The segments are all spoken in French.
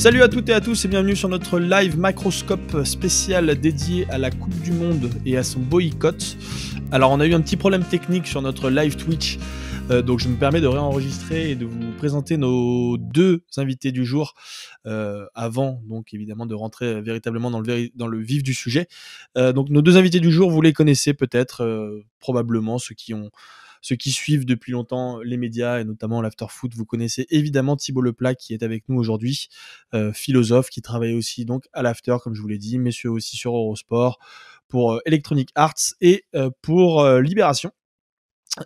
Salut à toutes et à tous et bienvenue sur notre live Macroscope spécial dédié à la Coupe du Monde et à son boycott. Alors on a eu un petit problème technique sur notre live Twitch, donc je me permets de réenregistrer et de vous présenter nos deux invités du jour avant donc évidemment de rentrer véritablement dans le vif du sujet. Donc nos deux invités du jour, vous les connaissez peut-être, probablement ceux qui suivent depuis longtemps les médias et notamment l'afterfoot, vous connaissez évidemment Thibaut Leplat qui est avec nous aujourd'hui, philosophe qui travaille aussi donc à l'after comme je vous l'ai dit, messieurs aussi sur Eurosport pour Electronic Arts et pour Libération.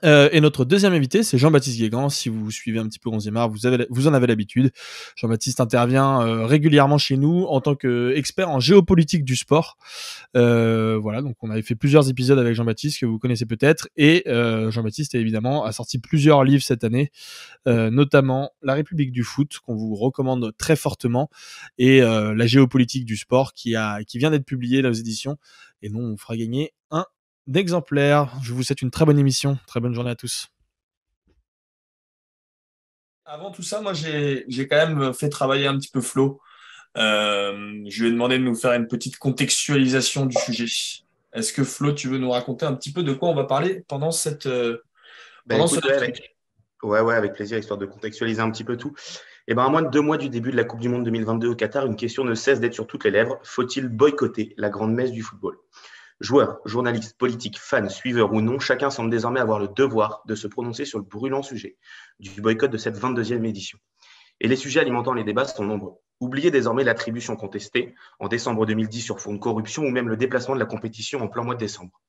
Et notre deuxième invité, c'est Jean-Baptiste Guégan. Si vous suivez un petit peu Onzième Art, vous en avez l'habitude. Jean-Baptiste intervient régulièrement chez nous en tant qu'expert en géopolitique du sport. Voilà, donc on avait fait plusieurs épisodes avec Jean-Baptiste que vous connaissez peut-être. Et Jean-Baptiste, évidemment, a sorti plusieurs livres cette année, notamment La République du foot, qu'on vous recommande très fortement, et La géopolitique du sport, qui vient d'être publié là aux éditions. Et nous, on fera gagner un d'exemplaires. Je vous souhaite une très bonne émission, très bonne journée à tous. Avant tout ça, moi j'ai quand même fait travailler un petit peu Flo. Je lui ai demandé de nous faire une petite contextualisation du sujet. Est-ce que Flo, tu veux nous raconter un petit peu de quoi on va parler pendant ce Écoute, live Twitch? avec plaisir, histoire de contextualiser un petit peu tout. À moins de 2 mois du début de la Coupe du Monde 2022 au Qatar, une question ne cesse d'être sur toutes les lèvres. Faut-il boycotter la grande messe du football? Joueurs, journalistes, politiques, fans, suiveurs ou non, chacun semble désormais avoir le devoir de se prononcer sur le brûlant sujet du boycott de cette 22e édition. Et les sujets alimentant les débats sont nombreux. Oubliez désormais l'attribution contestée en décembre 2010 sur fond de corruption ou même le déplacement de la compétition en plein mois de décembre.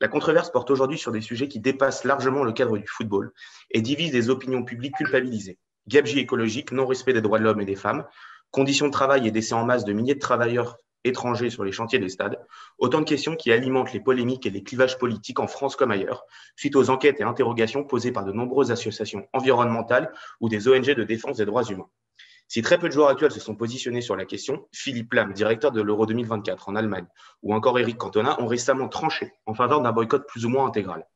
La controverse porte aujourd'hui sur des sujets qui dépassent largement le cadre du football et divisent des opinions publiques culpabilisées. Gabegie écologique, non-respect des droits de l'homme et des femmes, conditions de travail et décès en masse de milliers de travailleurs étrangers sur les chantiers des stades, autant de questions qui alimentent les polémiques et les clivages politiques en France comme ailleurs, suite aux enquêtes et interrogations posées par de nombreuses associations environnementales ou des ONG de défense des droits humains. Si très peu de joueurs actuels se sont positionnés sur la question, Philippe Lahm, directeur de l'Euro 2024 en Allemagne, ou encore Eric Cantona ont récemment tranché en faveur d'un boycott plus ou moins intégral.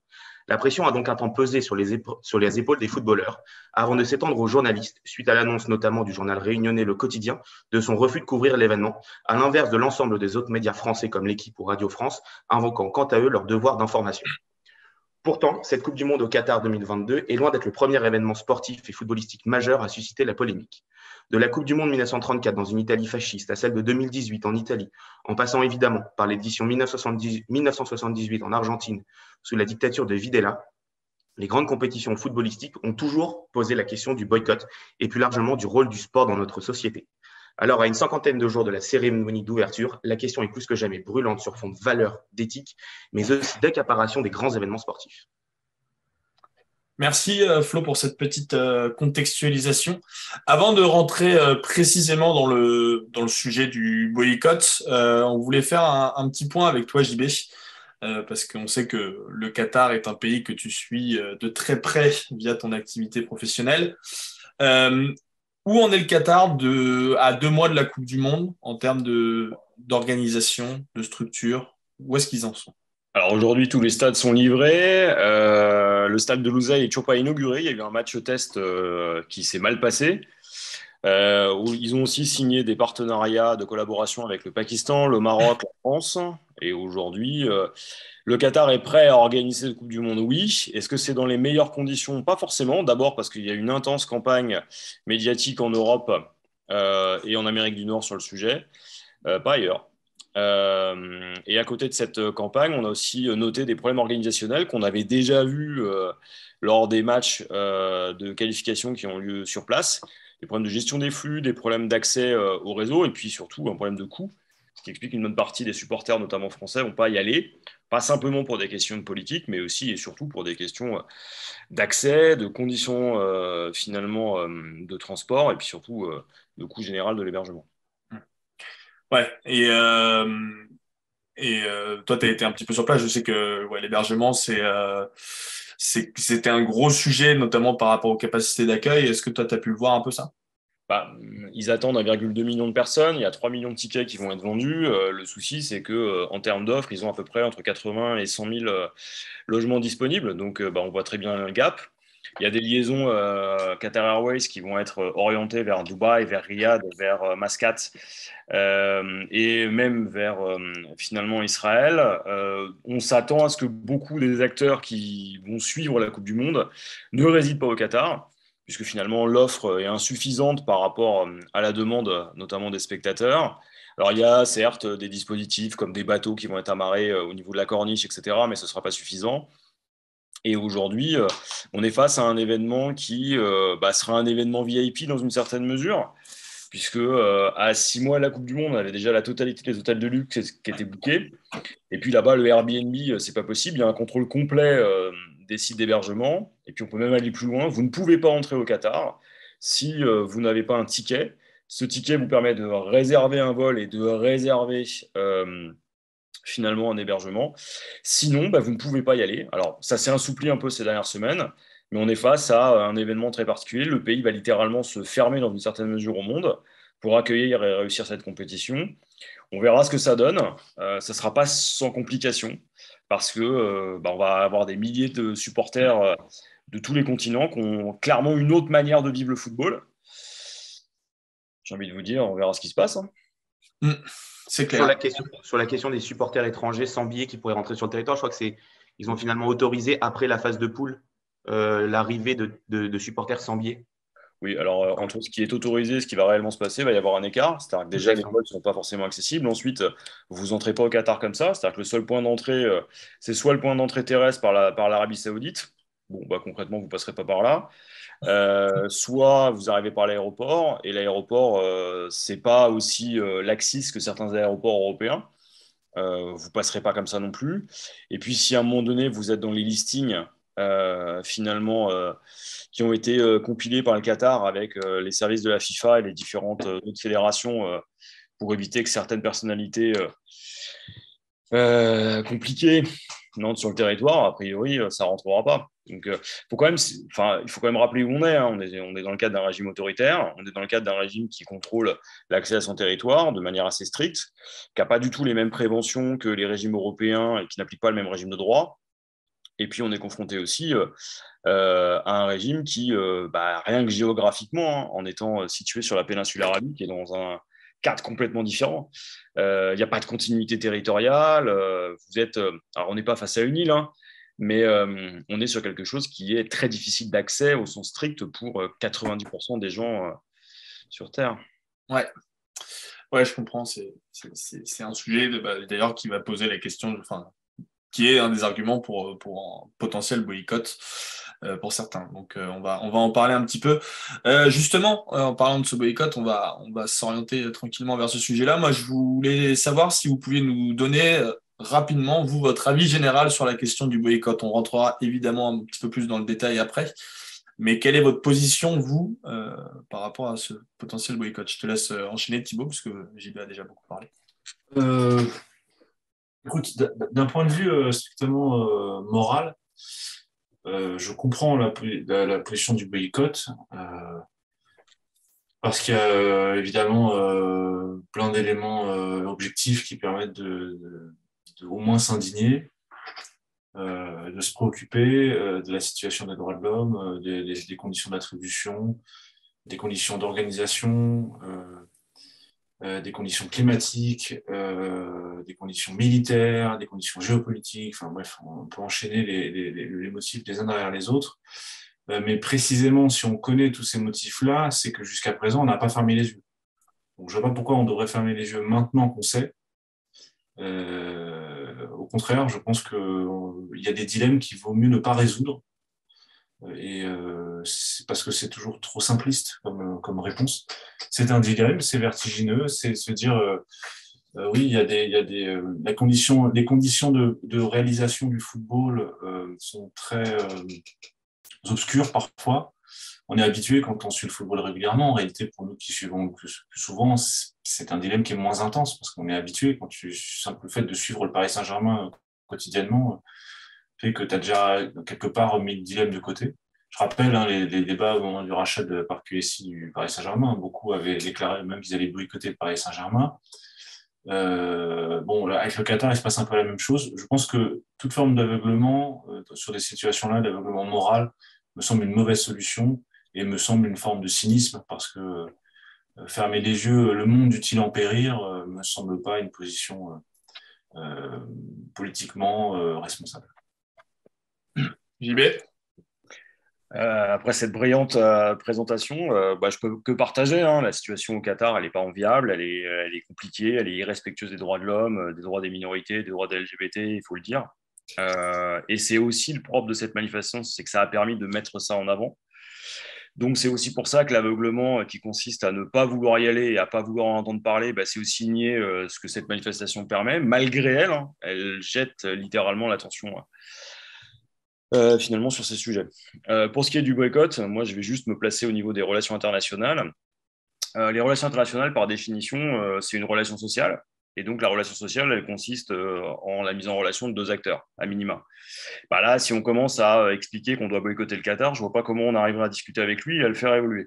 La pression a donc un temps pesé sur les épaules des footballeurs, avant de s'étendre aux journalistes, suite à l'annonce notamment du journal réunionnais Le Quotidien de son refus de couvrir l'événement, à l'inverse de l'ensemble des autres médias français comme l'Équipe ou Radio France, invoquant quant à eux leur devoir d'information. Pourtant, cette Coupe du Monde au Qatar 2022 est loin d'être le premier événement sportif et footballistique majeur à susciter la polémique. De la Coupe du Monde 1934 dans une Italie fasciste à celle de 2018 en Italie, en passant évidemment par l'édition 1978 en Argentine sous la dictature de Videla, les grandes compétitions footballistiques ont toujours posé la question du boycott et plus largement du rôle du sport dans notre société. Alors, à une cinquantaine de jours de la cérémonie d'ouverture, la question est plus que jamais brûlante sur fond de valeurs, d'éthique, mais aussi d'accaparation des grands événements sportifs. Merci Flo pour cette petite contextualisation. Avant de rentrer précisément dans le sujet du boycott, on voulait faire un petit point avec toi JB, parce qu'on sait que le Qatar est un pays que tu suis de très près via ton activité professionnelle. Euh, Où en est le Qatar à 2 mois de la Coupe du Monde en termes d'organisation, de structure? Où est-ce qu'ils en sont? Alors aujourd'hui, tous les stades sont livrés. Le stade de Lusail est toujours pas inauguré. Il y a eu un match test qui s'est mal passé. Où ils ont aussi signé des partenariats de collaboration avec le Pakistan, le Maroc, la France. Et aujourd'hui, le Qatar est prêt à organiser la Coupe du Monde, oui. Est-ce que c'est dans les meilleures conditions? Pas forcément. D'abord parce qu'il y a une intense campagne médiatique en Europe et en Amérique du Nord sur le sujet, pas ailleurs. Et à côté de cette campagne, on a aussi noté des problèmes organisationnels qu'on avait déjà vus lors des matchs de qualification qui ont lieu sur place. Des problèmes de gestion des flux, des problèmes d'accès au réseau et puis surtout un problème de coût, ce qui explique qu'une bonne partie des supporters, notamment français, ne vont pas y aller, pas simplement pour des questions de politique, mais aussi et surtout pour des questions d'accès, de conditions finalement de transport et puis surtout de coût général de l'hébergement. Ouais, toi, tu as été un petit peu sur place. Je sais que ouais, l'hébergement, c'était un gros sujet, notamment par rapport aux capacités d'accueil. Est-ce que toi, tu as pu voir un peu ça? Bah, ils attendent 1,2 million de personnes, il y a 3 millions de tickets qui vont être vendus. Le souci, c'est que en termes d'offres, ils ont à peu près entre 80 et 100 000 logements disponibles. Donc, on voit très bien le gap. Il y a des liaisons Qatar Airways qui vont être orientées vers Dubaï, vers Riyad, vers Mascate et même vers finalement Israël. On s'attend à ce que beaucoup des acteurs qui vont suivre la Coupe du Monde ne résident pas au Qatar, puisque finalement l'offre est insuffisante par rapport à la demande, notamment des spectateurs. Alors il y a certes des dispositifs comme des bateaux qui vont être amarrés au niveau de la corniche, etc., mais ce ne sera pas suffisant. Et aujourd'hui, on est face à un événement qui sera un événement VIP dans une certaine mesure, puisque à 6 mois de la Coupe du Monde, on avait déjà la totalité des hôtels de luxe qui étaient bookés. Et puis là-bas, le Airbnb, c'est pas possible. Il y a un contrôle complet des sites d'hébergement. Et puis on peut même aller plus loin. Vous ne pouvez pas entrer au Qatar si vous n'avez pas un ticket. Ce ticket vous permet de réserver un vol et de réserver finalement un hébergement. Sinon, vous ne pouvez pas y aller. Alors, ça s'est assoupli un peu ces dernières semaines, mais on est face à un événement très particulier. Le pays va littéralement se fermer dans une certaine mesure au monde pour accueillir et réussir cette compétition. On verra ce que ça donne. Ça ne sera pas sans complications parce que on va avoir des milliers de supporters de tous les continents qui ont clairement une autre manière de vivre le football. J'ai envie de vous dire, on verra ce qui se passe. C'est clair. Sur la question des supporters étrangers sans billets qui pourraient rentrer sur le territoire, je crois qu'ils ont finalement autorisé, après la phase de poule, l'arrivée de supporters sans billets. Oui, alors entre ce qui est autorisé et ce qui va réellement se passer, il va y avoir un écart. C'est-à-dire que déjà, les vols ne sont pas forcément accessibles. Ensuite, vous n'entrez pas au Qatar comme ça. C'est-à-dire que le seul point d'entrée, c'est soit le point d'entrée terrestre par l'Arabie Saoudite. Bon, concrètement, vous ne passerez pas par là. Soit vous arrivez par l'aéroport, et l'aéroport, c'est pas aussi laxiste que certains aéroports européens. Vous passerez pas comme ça non plus. Et puis, si à un moment donné, vous êtes dans les listings, finalement, qui ont été compilés par le Qatar avec les services de la FIFA et les différentes autres fédérations pour éviter que certaines personnalités compliquées n'entrent sur le territoire, a priori, ça ne rentrera pas. Donc, il faut quand même rappeler où on est. On est dans le cadre d'un régime autoritaire, on est dans le cadre d'un régime qui contrôle l'accès à son territoire de manière assez stricte, qui n'a pas du tout les mêmes préventions que les régimes européens et qui n'applique pas le même régime de droit. Et puis, on est confronté aussi à un régime qui, rien que géographiquement, en étant situé sur la péninsule arabique, est dans un cadre complètement différent. Il n'y a pas de continuité territoriale. Alors, on n'est pas face à une île, mais on est sur quelque chose qui est très difficile d'accès au sens strict pour 90% des gens sur Terre. Ouais, je comprends. C'est un sujet d'ailleurs qui va poser la question, qui est un des arguments pour un potentiel boycott pour certains. Donc on va en parler un petit peu. Justement, en parlant de ce boycott, on va s'orienter tranquillement vers ce sujet-là. Moi, je voulais savoir si vous pouviez nous donner rapidement, vous, votre avis général sur la question du boycott. On rentrera évidemment un petit peu plus dans le détail après. Mais quelle est votre position, vous, par rapport à ce potentiel boycott? Je te laisse enchaîner, Thibaut, parce que JB a déjà beaucoup parlé. Écoute, d'un point de vue strictement moral, je comprends la position du boycott parce qu'il y a évidemment plein d'éléments objectifs qui permettent de au moins s'indigner, de se préoccuper de la situation des droits de l'homme, des conditions d'attribution, des conditions d'organisation, des conditions climatiques, des conditions militaires, des conditions géopolitiques, enfin bref, on peut enchaîner les motifs les uns derrière les autres. Mais précisément, si on connaît tous ces motifs-là, c'est que jusqu'à présent, on n'a pas fermé les yeux. Donc je ne vois pas pourquoi on devrait fermer les yeux maintenant qu'on sait. Au contraire, je pense qu'il y a des dilemmes qu'il vaut mieux ne pas résoudre. Et c'est parce que c'est toujours trop simpliste comme réponse. C'est un dilemme, c'est vertigineux, c'est se dire oui, il y a les conditions de réalisation du football sont très obscures parfois. On est habitué quand on suit le football régulièrement. En réalité, pour nous qui suivons plus souvent, c'est un dilemme qui est moins intense parce qu'on est habitué. Quand le simple fait de suivre le Paris Saint-Germain quotidiennement fait que tu as déjà quelque part mis le dilemme de côté. Je rappelle les débats au moment du rachat de la part QSI du Paris Saint-Germain. Beaucoup avaient déclaré même qu'ils allaient boycotter le Paris Saint-Germain. Avec le Qatar, il se passe un peu la même chose. Je pense que toute forme d'aveuglement sur des situations-là, d'aveuglement moral, me semble une mauvaise solution et me semble une forme de cynisme parce que fermer les yeux, le monde dû-il en périr, me semble pas une position politiquement responsable. JB. Après cette brillante présentation, je peux que partager. La situation au Qatar, elle n'est pas enviable, elle est compliquée, elle est irrespectueuse des droits de l'homme, des droits des minorités, des droits des LGBT, il faut le dire. Et c'est aussi le propre de cette manifestation, c'est que ça a permis de mettre ça en avant. Donc c'est aussi pour ça que l'aveuglement qui consiste à ne pas vouloir y aller et à ne pas vouloir en entendre parler, c'est aussi nier ce que cette manifestation permet. Malgré elle, elle jette littéralement l'attention finalement sur ces sujets. Pour ce qui est du boycott, moi je vais juste me placer au niveau des relations internationales. Les relations internationales, par définition, c'est une relation sociale. Et donc la relation sociale, elle consiste en la mise en relation de deux acteurs, à minima. Là, si on commence à expliquer qu'on doit boycotter le Qatar, je ne vois pas comment on arrivera à discuter avec lui et à le faire évoluer.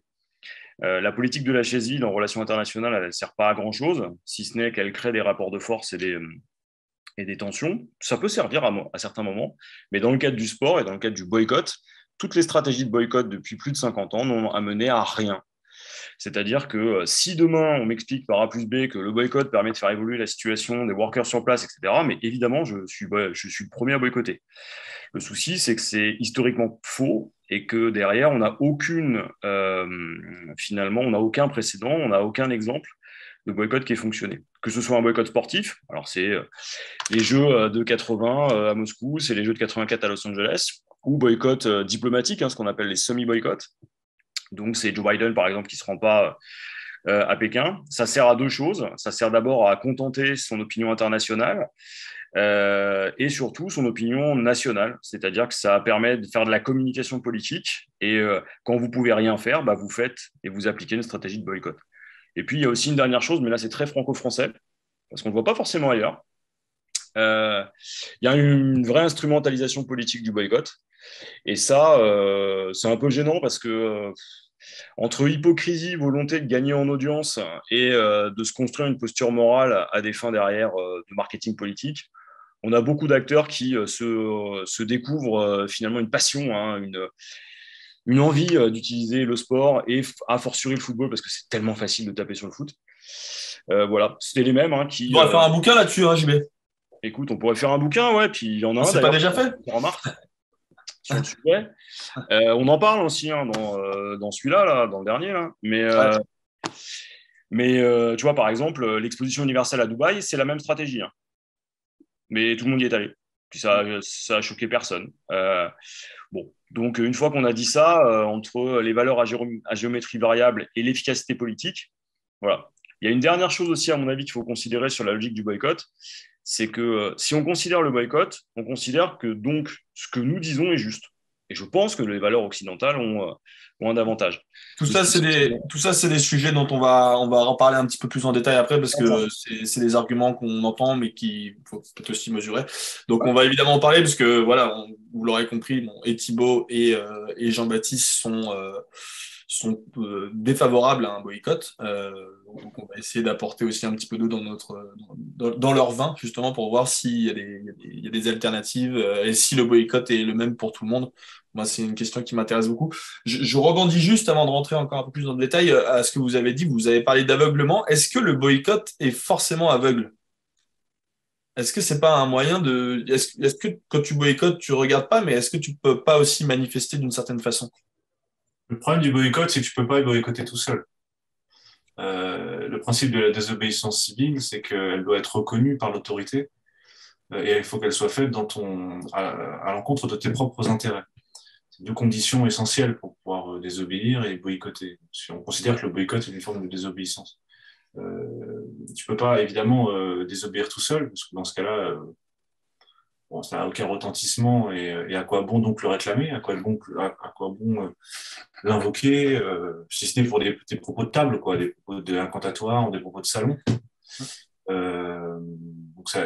La politique de la chaise-vide en relations internationales, elle ne sert pas à grand-chose, si ce n'est qu'elle crée des rapports de force et des tensions. Ça peut servir à certains moments, mais dans le cadre du sport et dans le cadre du boycott, toutes les stratégies de boycott depuis plus de 50 ans n'ont amené à rien. C'est-à-dire que si demain on m'explique par A plus B que le boycott permet de faire évoluer la situation des workers sur place, etc., mais évidemment, je suis le premier à boycotter. Le souci, c'est que c'est historiquement faux et que derrière, on n'a finalement, on n'a aucun précédent, on n'a aucun exemple de boycott qui ait fonctionné. Que ce soit un boycott sportif, alors c'est les Jeux de 80 à Moscou, c'est les Jeux de 84 à Los Angeles, ou boycott diplomatique, ce qu'on appelle les semi-boycotts. Donc, c'est Joe Biden, par exemple, qui ne se rend pas à Pékin. Ça sert à deux choses. Ça sert d'abord à contenter son opinion internationale et surtout son opinion nationale. C'est-à-dire que ça permet de faire de la communication politique et quand vous ne pouvez rien faire, vous faites et vous appliquez une stratégie de boycott. Et puis, il y a aussi une dernière chose, mais là, c'est très franco-français, parce qu'on ne le voit pas forcément ailleurs. Il y a une vraie instrumentalisation politique du boycott. Et ça, c'est un peu gênant parce que entre hypocrisie, volonté de gagner en audience et de se construire une posture morale à des fins derrière de marketing politique, on a beaucoup d'acteurs qui se découvrent finalement une passion, une envie d'utiliser le sport et a fortiori le football parce que c'est tellement facile de taper sur le foot. Voilà, c'était les mêmes qui. On va faire un bouquin là-dessus, JB. Écoute, on pourrait faire un bouquin, ouais, puis il y en a un. C'est pas déjà fait. Remarque. Sur le sujet. On en parle aussi dans celui-là, là, dans le dernier. Là. Mais tu vois, par exemple, l'exposition universelle à Dubaï, c'est la même stratégie. Mais tout le monde y est allé. Puis ça a choqué personne. Donc une fois qu'on a dit ça, entre les valeurs à géométrie variable et l'efficacité politique, voilà. Il y a une dernière chose aussi, à mon avis, qu'il faut considérer sur la logique du boycott, c'est que si on considère le boycott, on considère que donc ce que nous disons est juste. Et je pense que les valeurs occidentales ont un avantage. Tout ça, c'est des sujets dont on va en parler un petit peu plus en détail après, parce que c'est des arguments qu'on entend, mais qu'il faut peut-être aussi mesurer. Donc, on va évidemment en parler, parce que, voilà, vous l'aurez compris, et Thibaut et Jean-Baptiste sont défavorables à un boycott. Donc, on va essayer d'apporter aussi un petit peu d'eau dans leur vin, justement, pour voir s'il y a des alternatives et si le boycott est le même pour tout le monde. Moi, c'est une question qui m'intéresse beaucoup. Je rebondis juste avant de rentrer encore un peu plus dans le détail à ce que vous avez dit. Vous avez parlé d'aveuglement. Est-ce que le boycott est forcément aveugle ? Est-ce que c'est pas un moyen de... Est-ce que quand tu boycottes, tu regardes pas, mais est-ce que tu peux pas aussi manifester d'une certaine façon ? Le problème du boycott, c'est que tu peux pas boycotter tout seul. Le principe de la désobéissance civile, c'est qu'elle doit être reconnue par l'autorité et il faut qu'elle soit faite à l'encontre de tes propres intérêts. C'est deux conditions essentielles pour pouvoir désobéir et boycotter. Si on considère que le boycott est une forme de désobéissance. Tu peux pas évidemment désobéir tout seul, parce que dans ce cas-là, ça n'a aucun retentissement et à quoi bon donc le réclamer, à quoi bon l'invoquer, si ce n'est pour des propos de table, quoi, des propos incantatoires, des propos de salon. Donc à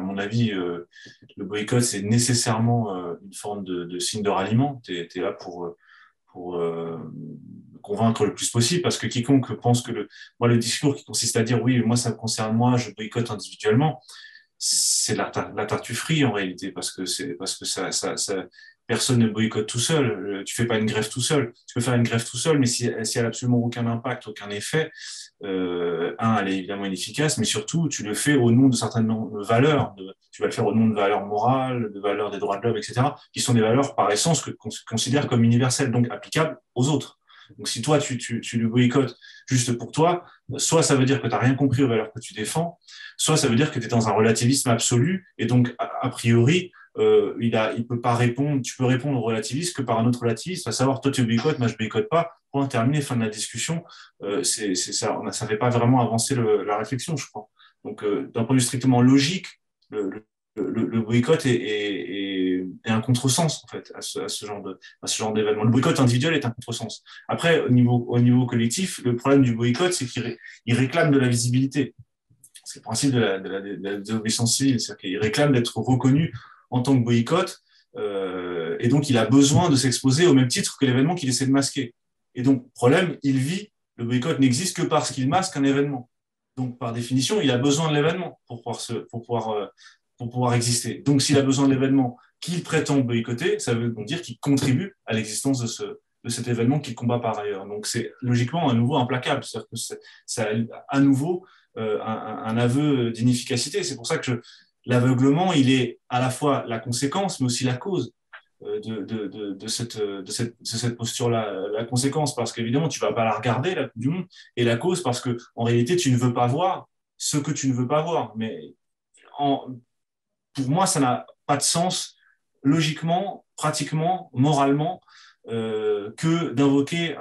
mon avis, le boycott, c'est nécessairement une forme de signe de ralliement. Tu es là pour convaincre le plus possible, parce que quiconque pense que le discours qui consiste à dire oui, moi ça me concerne moi, je boycotte individuellement, c'est la tartufferie en réalité, parce que personne ne boycotte tout seul. Tu fais pas une grève tout seul. Tu peux faire une grève tout seul, mais si elle n'a absolument aucun impact, aucun effet, elle est évidemment inefficace, mais surtout, tu le fais au nom de certaines valeurs. Tu vas le faire au nom de valeurs morales, de valeurs des droits de l'homme, etc., qui sont des valeurs par essence qu'on considère comme universelles, donc applicables aux autres. Donc, si toi, tu le boycottes juste pour toi, soit ça veut dire que tu n'as rien compris aux valeurs que tu défends, soit ça veut dire que tu es dans un relativisme absolu, et donc, a priori, il peut pas répondre, tu peux répondre au relativisme que par un autre relativiste, à savoir, toi, tu boycottes, moi, je boycotte pas, point terminé, fin de la discussion. Ça ne fait pas vraiment avancer la réflexion, je crois. Donc, d'un point de vue strictement logique, le boycott est un contresens en fait à ce genre d'événement. Le boycott individuel est un contresens. Après, au niveau collectif, le problème du boycott, c'est qu'il réclame de la visibilité. C'est le principe de la désobéissance civile, c'est-à-dire qu'il réclame d'être reconnu en tant que boycott, et donc il a besoin de s'exposer au même titre que l'événement qu'il essaie de masquer. Et donc, problème, le boycott n'existe que parce qu'il masque un événement. Donc, par définition, il a besoin de l'événement pour pouvoir exister. Donc, s'il a besoin de l'événement qu'il prétend boycotter, ça veut donc dire qu'il contribue à l'existence de cet événement qu'il combat par ailleurs. Donc, c'est logiquement à nouveau implacable. C'est-à-dire que c'est à nouveau un aveu d'inefficacité. C'est pour ça que l'aveuglement, il est à la fois la conséquence, mais aussi la cause de cette posture-là. La conséquence, parce qu'évidemment, tu ne vas pas la regarder, la Coupe du Monde, et la cause, parce qu'en réalité, tu ne veux pas voir ce que tu ne veux pas voir. Mais pour moi, ça n'a pas de sens, logiquement, pratiquement, moralement, que d'invoquer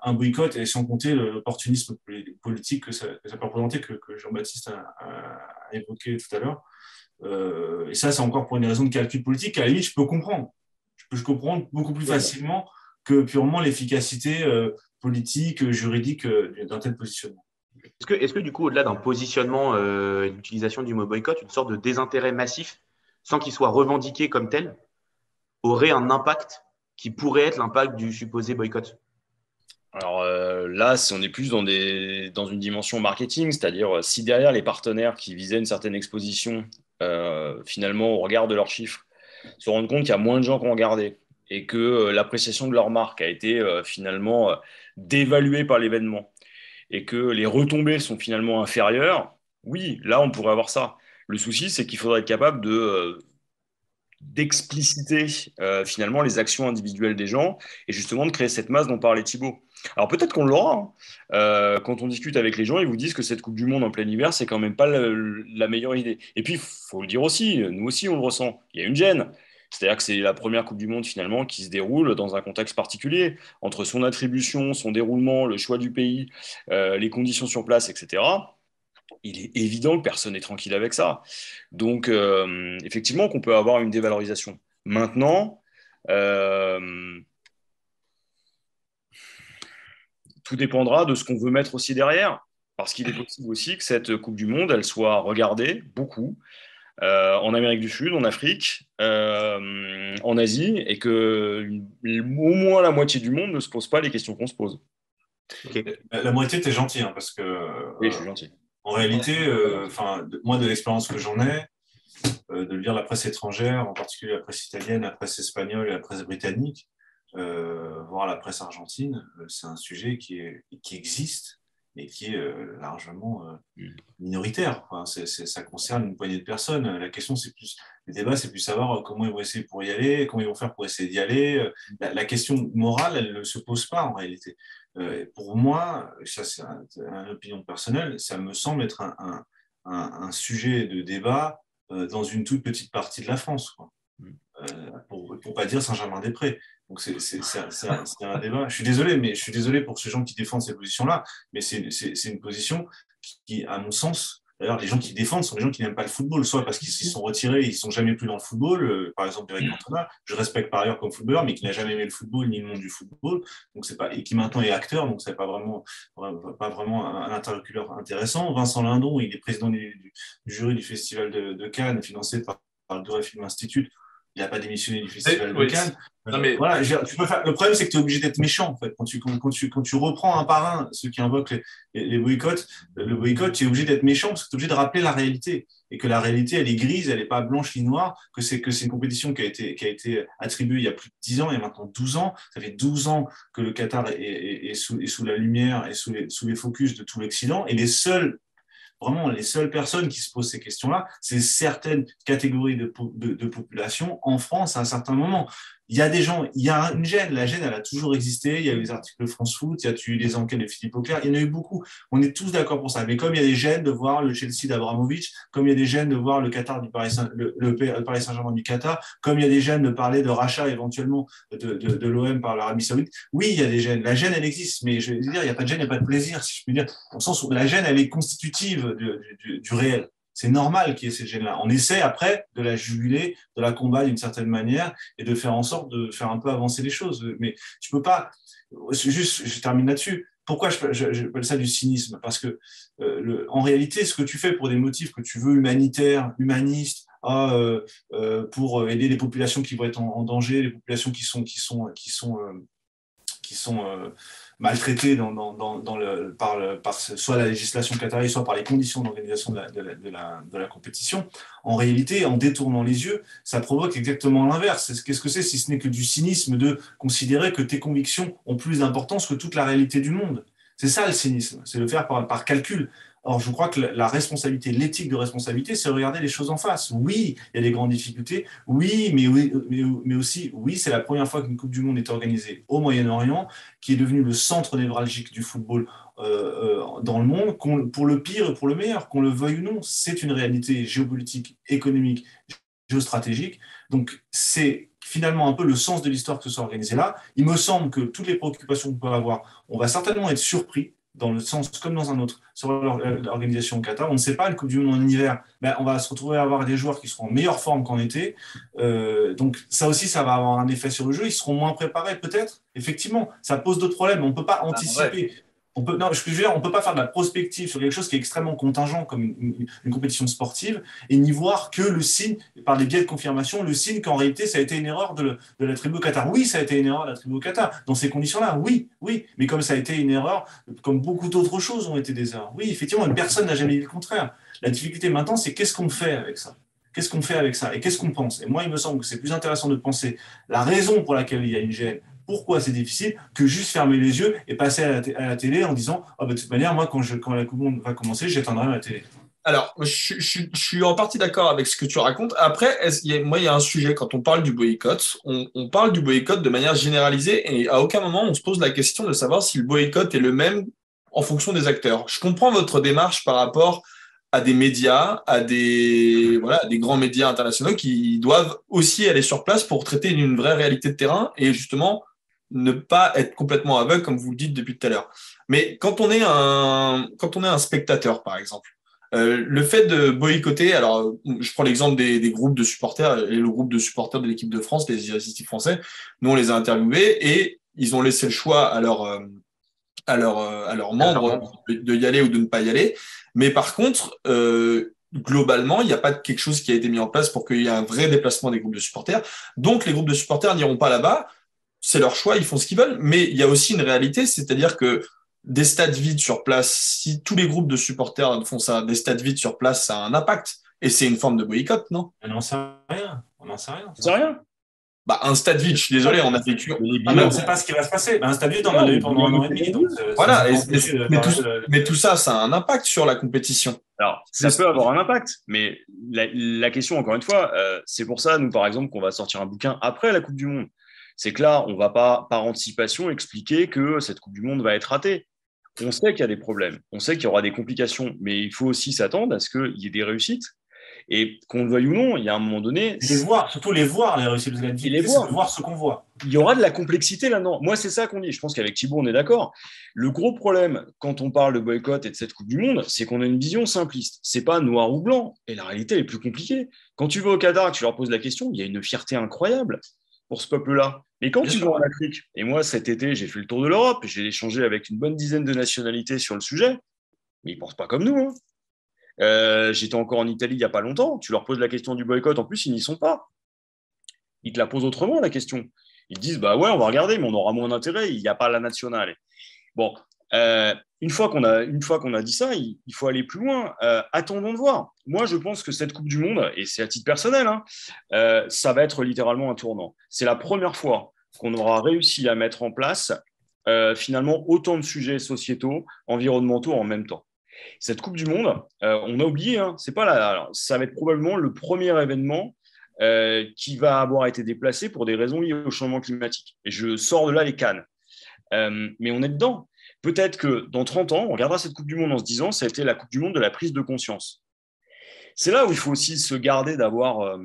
un boycott, et sans compter l'opportunisme politique que ça peut représenter, que Jean-Baptiste a évoqué tout à l'heure. Et ça, c'est encore pour une raison de calcul politique, à la limite, je peux comprendre. Je comprends beaucoup plus facilement que purement l'efficacité politique, juridique d'un tel positionnement. Est-ce que du coup, au-delà d'un positionnement, d'utilisation du mot boycott, une sorte de désintérêt massif, sans qu'il soit revendiqué comme tel, aurait un impact qui pourrait être l'impact du supposé boycott? Alors là, on est plus dans une dimension marketing, c'est-à-dire si derrière les partenaires qui visaient une certaine exposition, finalement, au regard de leurs chiffres, se rendent compte qu'il y a moins de gens qui ont regardé et que l'appréciation de leur marque a été finalement dévaluée par l'événement et que les retombées sont finalement inférieures, oui, là, on pourrait avoir ça. Le souci, c'est qu'il faudrait être capable d'expliciter finalement les actions individuelles des gens et justement de créer cette masse dont parlait Thibaut. Alors peut-être qu'on l'aura, hein. Quand on discute avec les gens, ils vous disent que cette Coupe du Monde en plein hiver, c'est quand même pas la meilleure idée. Et puis, il faut le dire aussi, nous aussi on le ressent, il y a une gêne. C'est-à-dire que c'est la première Coupe du Monde finalement qui se déroule dans un contexte particulier, entre son attribution, son déroulement, le choix du pays, les conditions sur place, etc. Il est évident que personne n'est tranquille avec ça. Donc, effectivement, qu'on peut avoir une dévalorisation. Maintenant, tout dépendra de ce qu'on veut mettre aussi derrière. Parce qu'il est possible aussi que cette Coupe du Monde, elle soit regardée beaucoup en Amérique du Sud, en Afrique, en Asie, et que au moins la moitié du monde ne se pose pas les questions qu'on se pose. Okay. La moitié, t'es gentil, hein, parce que... oui, je suis gentil. En réalité, moi, de l'expérience que j'en ai, de lire la presse étrangère, en particulier la presse italienne, la presse espagnole et la presse britannique, voire la presse argentine, c'est un sujet qui existe et qui est largement minoritaire. Enfin, ça concerne une poignée de personnes. La question, le débat, c'est plus savoir comment ils vont essayer pour y aller, comment ils vont faire pour essayer d'y aller. La question morale, elle ne se pose pas en réalité. Pour moi, ça c'est une opinion personnelle, ça me semble être un sujet de débat dans une toute petite partie de la France, quoi. Pour pas dire Saint-Germain-des-Prés. Donc c'est un débat. Je suis désolé pour ces gens qui défendent ces positions-là, mais c'est une position qui, à mon sens, d'ailleurs, les gens qui défendent sont les gens qui n'aiment pas le football, soit parce qu'ils s'y sont retirés, ils ne sont jamais plus dans le football. Par exemple, Eric Cantona, je respecte par ailleurs comme footballeur, mais qui n'a jamais aimé le football ni le monde du football, donc et qui maintenant est acteur, donc c'est pas vraiment un interlocuteur intéressant. Vincent Lindon, il est président du jury du Festival de Cannes, financé par le Douai Film Institute. Il n'a pas démissionné du Festival de Oui. Cannes. Non, mais- Voilà, tu peux faire... Le problème, c'est que tu es obligé d'être méchant, en fait. Quand tu reprends un par un ceux qui invoquent les boycotts, le boycott, tu es obligé d'être méchant parce que tu es obligé de rappeler la réalité. Et que la réalité, elle est grise, elle n'est pas blanche ni noire, que c'est une compétition qui a été attribuée il y a plus de 10 ans, il y a maintenant 12 ans. Ça fait 12 ans que le Qatar est sous la lumière et sous les focus de tout l'Occident. Et vraiment, les seules personnes qui se posent ces questions-là, c'est certaines catégories de population en France à un certain moment. Il y a des gens, il y a une gêne. La gêne, elle a toujours existé. Il y a eu les articles de France Foot, il y a eu les enquêtes de Philippe Auclair. Il y en a eu beaucoup. On est tous d'accord pour ça. Mais comme il y a des gênes de voir le Chelsea d'Abramovich, comme il y a des gênes de voir le Qatar du Paris Saint-Germain du Qatar, comme il y a des gênes de parler de rachat éventuellement de l'OM par l'Arabie Saoudite, oui, il y a des gênes. La gêne, elle existe. Mais je veux dire, il n'y a pas de gêne, il n'y a pas de plaisir, si je puis dire. Dans le sens où la gêne, elle est constitutive du réel. C'est normal qu'il y ait cette gêne-là. On essaie après de la juguler, de la combattre d'une certaine manière et de faire en sorte de faire un peu avancer les choses. Mais tu peux pas. Juste, je termine là-dessus. Pourquoi j'appelle ça du cynisme? Parce que en réalité, ce que tu fais pour des motifs que tu veux humanitaires, humanistes, pour aider les populations qui vont être en danger, les populations qui sont maltraités par soit la législation qatarienne, soit par les conditions d'organisation de la compétition, en réalité, en détournant les yeux, ça provoque exactement l'inverse. Qu'est-ce que c'est si ce n'est que du cynisme de considérer que tes convictions ont plus d'importance que toute la réalité du monde? C'est ça le cynisme, c'est le faire par calcul. Or, je crois que la responsabilité, l'éthique de responsabilité, c'est regarder les choses en face. Oui, il y a des grandes difficultés. Oui, mais aussi, oui, c'est la première fois qu'une Coupe du Monde est organisée au Moyen-Orient, qui est devenu le centre névralgique du football dans le monde, pour le pire et pour le meilleur, qu'on le veuille ou non. C'est une réalité géopolitique, économique, géostratégique. Donc, c'est finalement un peu le sens de l'histoire que ce soit organisé là. Il me semble que toutes les préoccupations qu'on peut avoir, on va certainement être surpris dans le sens comme dans un autre, sur l'organisation au Qatar. On ne sait pas, une Coupe du Monde en hiver, on va se retrouver à avoir des joueurs qui seront en meilleure forme qu'en été. Donc ça aussi, ça va avoir un effet sur le jeu. Ils seront moins préparés peut-être. Effectivement, ça pose d'autres problèmes. On ne peut pas anticiper. Ouais. On ne peut pas faire de la prospective sur quelque chose qui est extrêmement contingent comme une compétition sportive et n'y voir que le signe, par les biais de confirmation, le signe qu'en réalité, ça a été une erreur de la tribu au Qatar. Oui, ça a été une erreur de la tribu au Qatar. Dans ces conditions-là, oui. Mais comme ça a été une erreur, comme beaucoup d'autres choses ont été des erreurs. Oui, effectivement, personne n'a jamais dit le contraire. La difficulté maintenant, c'est qu'est-ce qu'on fait avec ça ? Qu'est-ce qu'on fait avec ça ? Et qu'est-ce qu'on pense ? Et moi, il me semble que c'est plus intéressant de penser la raison pour laquelle il y a une gêne, pourquoi c'est difficile, que juste fermer les yeux et passer à la télé en disant de toute manière, moi, quand la Coupe du Monde va commencer, j'éteindrai ma télé. Alors, je suis en partie d'accord avec ce que tu racontes. Après, il y a un sujet, quand on parle du boycott, on parle du boycott de manière généralisée et à aucun moment on se pose la question de savoir si le boycott est le même en fonction des acteurs. Je comprends votre démarche par rapport à des médias, à des grands médias internationaux qui doivent aussi aller sur place pour traiter une vraie réalité de terrain et justement ne pas être complètement aveugle, comme vous le dites depuis tout à l'heure. Mais quand on est un spectateur, par exemple, le fait de boycotter, alors je prends l'exemple des groupes de supporters, et le groupe de supporters de l'équipe de France, les irrésistibles français, nous on les a interviewés et ils ont laissé le choix à leurs membres de y aller ou de ne pas y aller. Mais par contre, globalement, il n'y a pas quelque chose qui a été mis en place pour qu'il y ait un vrai déplacement des groupes de supporters. Donc les groupes de supporters n'iront pas là-bas. C'est leur choix, ils font ce qu'ils veulent. Mais il y a aussi une réalité, c'est-à-dire que des stades vides sur place, si tous les groupes de supporters font ça, des stades vides sur place, ça a un impact. Et c'est une forme de boycott, non ? On n'en sait rien. On n'en sait rien. On sait rien. Un stade vide, je suis désolé, on a vécu. On ne sait pas ce qui va se passer. Un stade vide, on en a eu pendant 1 an et demi. Donc, voilà, mais tout ça, ça a un impact sur la compétition. Alors, ça peut avoir un impact, mais la question, encore une fois, c'est pour ça, nous, par exemple, qu'on va sortir un bouquin après la Coupe du Monde. C'est que là, on ne va pas, par anticipation, expliquer que cette Coupe du Monde va être ratée. On sait qu'il y a des problèmes, on sait qu'il y aura des complications, mais il faut aussi s'attendre à ce qu'il y ait des réussites. Et qu'on le veuille ou non, il y a un moment donné… Surtout les voir, les réussites. Vous avez dit, voir ce qu'on voit. Il y aura de la complexité là-dedans. Moi, c'est ça qu'on dit. Je pense qu'avec Thibaut, on est d'accord. Le gros problème, quand on parle de boycott et de cette Coupe du Monde, c'est qu'on a une vision simpliste. C'est pas noir ou blanc. Et la réalité, elle est plus compliquée. Quand tu vas au Qatar et que tu leur poses la question, il y a une fierté incroyable pour ce peuple-là. Mais quand tu vas en Afrique, et moi, cet été, j'ai fait le tour de l'Europe, j'ai échangé avec une bonne dizaine de nationalités sur le sujet, mais ils ne pensent pas comme nous, hein. J'étais encore en Italie il n'y a pas longtemps. Tu leur poses la question du boycott, en plus, ils n'y sont pas. Ils te la posent autrement, la question. Ils te disent, bah ouais, on va regarder, mais on aura moins d'intérêt, il n'y a pas la nationale. Bon, une fois qu'on a dit ça, il faut aller plus loin. Attendons de voir. Moi, je pense que cette Coupe du Monde, et c'est à titre personnel, hein, ça va être littéralement un tournant. C'est la première fois qu'on aura réussi à mettre en place finalement autant de sujets sociétaux, environnementaux en même temps. Cette Coupe du Monde, on a oublié, hein, c'est pas alors, ça va être probablement le premier événement qui va avoir été déplacé pour des raisons liées au changement climatique. Et je sors de là les cannes. Mais on est dedans. Peut-être que dans 30 ans, on regardera cette Coupe du Monde en se disant ça a été la Coupe du Monde de la prise de conscience. C'est là où il faut aussi se garder d'avoir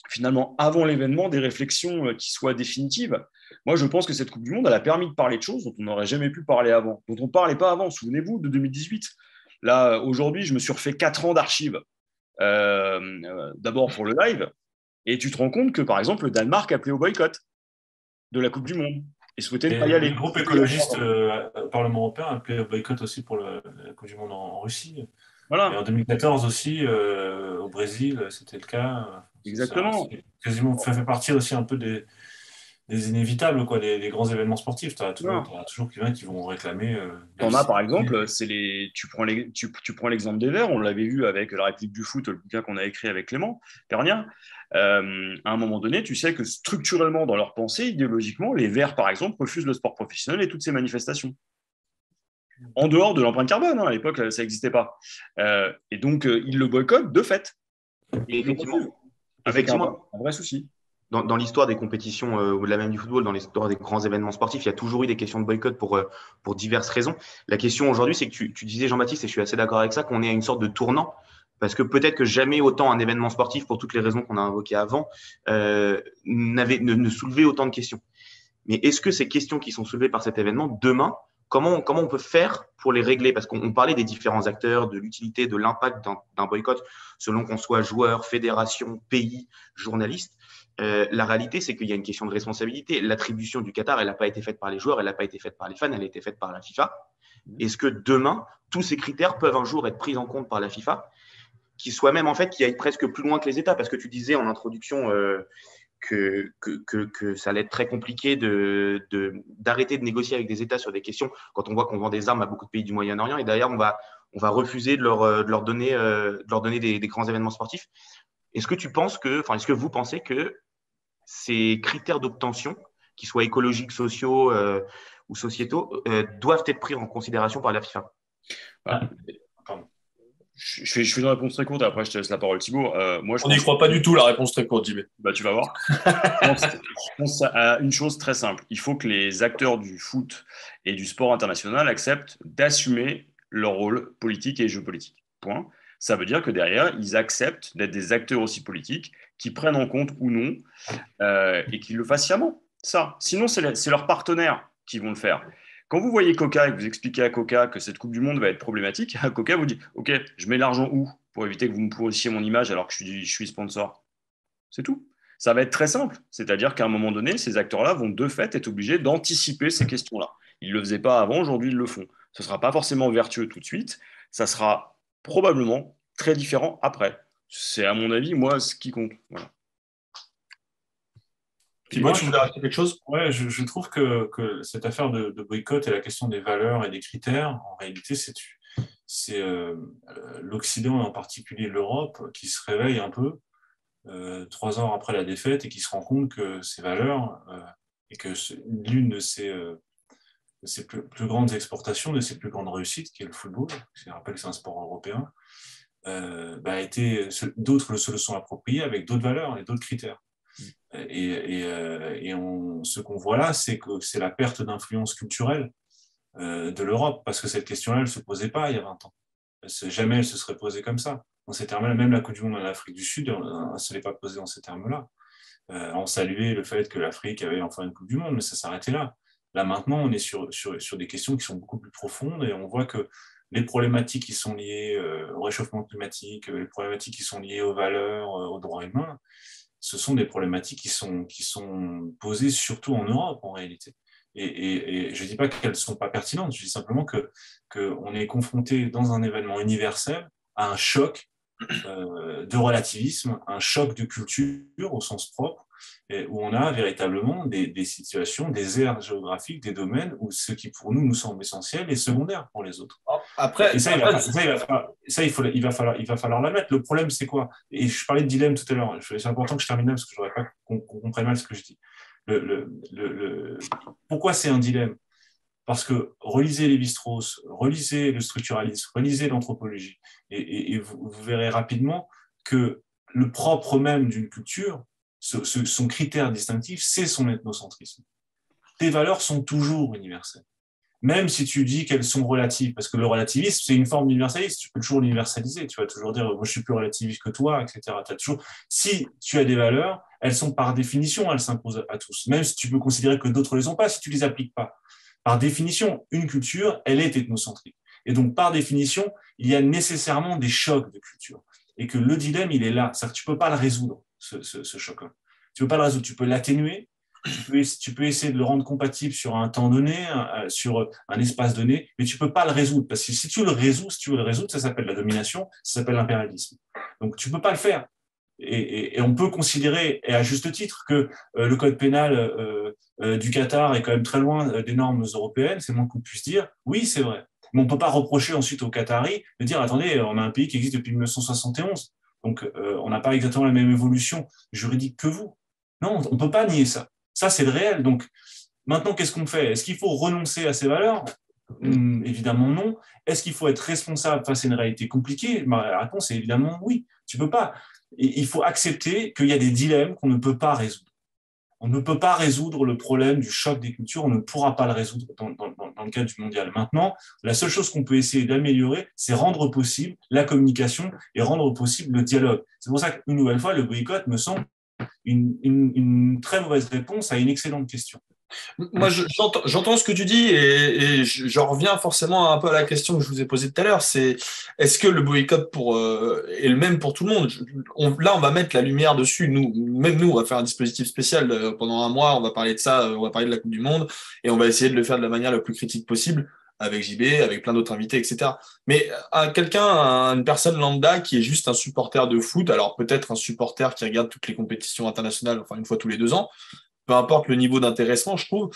finalement, avant l'événement, des réflexions qui soient définitives. Moi, je pense que cette Coupe du Monde, elle a permis de parler de choses dont on n'aurait jamais pu parler avant, dont on ne parlait pas avant. Souvenez-vous de 2018. Là, aujourd'hui, je me suis refait 4 ans d'archives. D'abord pour le live, et tu te rends compte que, par exemple, le Danemark a appelé au boycott de la Coupe du Monde et souhaitait ne pas y aller. Le groupe écologiste au Parlement européen a appelé au boycott aussi pour la Coupe du Monde en Russie. Voilà. Et en 2014 aussi, au Brésil, c'était le cas. Exactement. Ça fait partie aussi un peu des inévitables, quoi, des grands événements sportifs. Tu as toujours quelqu'un qui vont réclamer. T'en as, par exemple, tu prends l'exemple des Verts, on l'avait vu avec La République du foot, le bouquin qu'on a écrit avec Clément Pernia. À un moment donné, tu sais que structurellement, dans leur pensée, idéologiquement, les Verts, par exemple, refusent le sport professionnel et toutes ces manifestations. En dehors de l'empreinte carbone, hein, à l'époque, ça n'existait pas. Et donc, ils le boycottent de fait. Et effectivement, avec un vrai souci. Dans l'histoire des compétitions, au-delà même du football, dans l'histoire des grands événements sportifs, il y a toujours eu des questions de boycott pour diverses raisons. La question aujourd'hui, c'est que tu disais, Jean-Baptiste, et je suis assez d'accord avec ça, qu'on est à une sorte de tournant. Parce que peut-être que jamais autant un événement sportif, pour toutes les raisons qu'on a invoquées avant, ne soulevait autant de questions. Mais est-ce que ces questions qui sont soulevées par cet événement, demain, comment on peut faire pour les régler? Parce qu'on parlait des différents acteurs, de l'utilité, de l'impact d'un boycott, selon qu'on soit joueur, fédération, pays, journaliste. La réalité, c'est qu'il y a une question de responsabilité. L'attribution du Qatar, elle n'a pas été faite par les joueurs, elle n'a pas été faite par les fans, elle a été faite par la FIFA. Est-ce que demain, tous ces critères peuvent un jour être pris en compte par la FIFA, qui soit même en fait, qui aille presque plus loin que les États? Parce que tu disais en introduction que ça allait être très compliqué d'arrêter de négocier avec des États sur des questions quand on voit qu'on vend des armes à beaucoup de pays du Moyen-Orient, et d'ailleurs on va refuser de leur donner des grands événements sportifs. Est-ce que vous pensez que ces critères d'obtention, qu'ils soient écologiques, sociaux ou sociétaux, doivent être pris en considération par la FIFA? Je fais une réponse très courte, après je te laisse la parole, Thibaut. On n'y croit pas du tout, la réponse très courte, JB. Bah, tu vas voir. je pense à une chose très simple. Il faut que les acteurs du foot et du sport international acceptent d'assumer leur rôle politique et géopolitique. Point. Ça veut dire que derrière, ils acceptent d'être des acteurs aussi politiques qui prennent en compte ou non et qui le fassent sciemment. Ça. Sinon, c'est leurs partenaires qui vont le faire. Quand vous voyez Coca et que vous expliquez à Coca que cette Coupe du Monde va être problématique, Coca vous dit « Ok, je mets l'argent où pour éviter que vous me pourrissiez mon image alors que je suis sponsor ?» C'est tout. Ça va être très simple. C'est-à-dire qu'à un moment donné, ces acteurs-là vont de fait être obligés d'anticiper ces questions-là. Ils ne le faisaient pas avant, aujourd'hui ils le font. Ce ne sera pas forcément vertueux tout de suite. Ça sera probablement très différent après. C'est à mon avis, moi, ce qui compte. Voilà. Thibaut, tu voulais rajouter quelque chose? Ouais, je trouve que cette affaire de boycott et la question des valeurs et des critères, en réalité, c'est l'Occident et en particulier l'Europe qui se réveille un peu 3 ans après la défaite et qui se rend compte que ces valeurs et que l'une de ces plus grandes exportations, de ses plus grandes réussites, qui est le football, je rappelle que c'est un sport européen, d'autres se le sont appropriés avec d'autres valeurs et d'autres critères. Ce qu'on voit là, c'est que c'est la perte d'influence culturelle de l'Europe, parce que cette question-là, elle ne se posait pas il y a 20 ans. Jamais elle se serait posée comme ça. Dans ces termes-là, même la Coupe du Monde en Afrique du Sud, elle ne se l'est pas posée dans ces termes-là. On saluait le fait que l'Afrique avait enfin une Coupe du Monde, mais ça s'arrêtait là. Là, maintenant, on est sur des questions qui sont beaucoup plus profondes et on voit que les problématiques qui sont liées au réchauffement climatique, les problématiques qui sont liées aux valeurs, aux droits humains, ce sont des problématiques qui sont posées surtout en Europe, en réalité. Et je ne dis pas qu'elles ne sont pas pertinentes, je dis simplement qu'on est confronté dans un événement universel à un choc de relativisme, un choc de culture au sens propre, où on a véritablement des situations, des aires géographiques, des domaines où ce qui pour nous semble essentiel est secondaire pour les autres. Après, et ça, il va falloir l'admettre. Le problème, c'est quoi? Et je parlais de dilemme tout à l'heure. C'est important que je termine là parce que je ne voudrais pas qu'on comprenne mal ce que je dis. Pourquoi c'est un dilemme? Parce que relisez Lévi-Strauss, relisez le structuralisme, relisez l'anthropologie, et vous verrez rapidement que le propre même d'une culture, son critère distinctif, c'est son ethnocentrisme. Tes valeurs sont toujours universelles. Même si tu dis qu'elles sont relatives, parce que le relativisme, c'est une forme d'universalisme, tu peux toujours l'universaliser, tu vas toujours dire, moi je suis plus relativiste que toi, etc. Si tu as des valeurs, elles sont par définition, elles s'imposent à tous, même si tu peux considérer que d'autres ne les ont pas, si tu ne les appliques pas. Par définition, une culture, elle est ethnocentrique. Et donc, par définition, il y a nécessairement des chocs de culture. Et que le dilemme, il est là. C'est-à-dire que tu ne peux pas le résoudre, ce choc-là. Tu ne peux pas le résoudre. Tu peux l'atténuer. Tu peux essayer de le rendre compatible sur un temps donné, sur un espace donné, mais tu ne peux pas le résoudre. Parce que si tu veux le résoudre, ça s'appelle la domination, ça s'appelle l'impérialisme. Donc, tu ne peux pas le faire. Et on peut considérer, et à juste titre, que le code pénal du Qatar est quand même très loin des normes européennes, c'est moins qu'on puisse dire. Oui, c'est vrai. Mais on ne peut pas reprocher ensuite aux Qataris de dire, attendez, on a un pays qui existe depuis 1971, donc on n'a pas exactement la même évolution juridique que vous. Non, on ne peut pas nier ça. Ça, c'est le réel. Donc, maintenant, qu'est-ce qu'on fait? Est-ce qu'il faut renoncer à ces valeurs? Évidemment non. Est-ce qu'il faut être responsable face à une réalité compliquée? Ma réponse est évidemment oui. Tu ne peux pas. Et il faut accepter qu'il y a des dilemmes qu'on ne peut pas résoudre. On ne peut pas résoudre le problème du choc des cultures, on ne pourra pas le résoudre dans le cadre du mondial. Maintenant, la seule chose qu'on peut essayer d'améliorer, c'est rendre possible la communication et rendre possible le dialogue. C'est pour ça qu'une nouvelle fois, le boycott me semble une très mauvaise réponse à une excellente question. Moi, j'entends ce que tu dis et j'en reviens forcément un peu à la question que je vous ai posée tout à l'heure. C'est est-ce que le boycott est le même pour tout le monde? Là, on va mettre la lumière dessus. Même nous, on va faire un dispositif spécial pendant un mois. On va parler de ça, on va parler de la Coupe du Monde et on va essayer de le faire de la manière la plus critique possible avec JB, avec plein d'autres invités, etc. Mais à une personne lambda qui est juste un supporter de foot, alors peut-être un supporter qui regarde toutes les compétitions internationales, enfin une fois tous les 2 ans, peu importe le niveau d'intéressement, je trouve,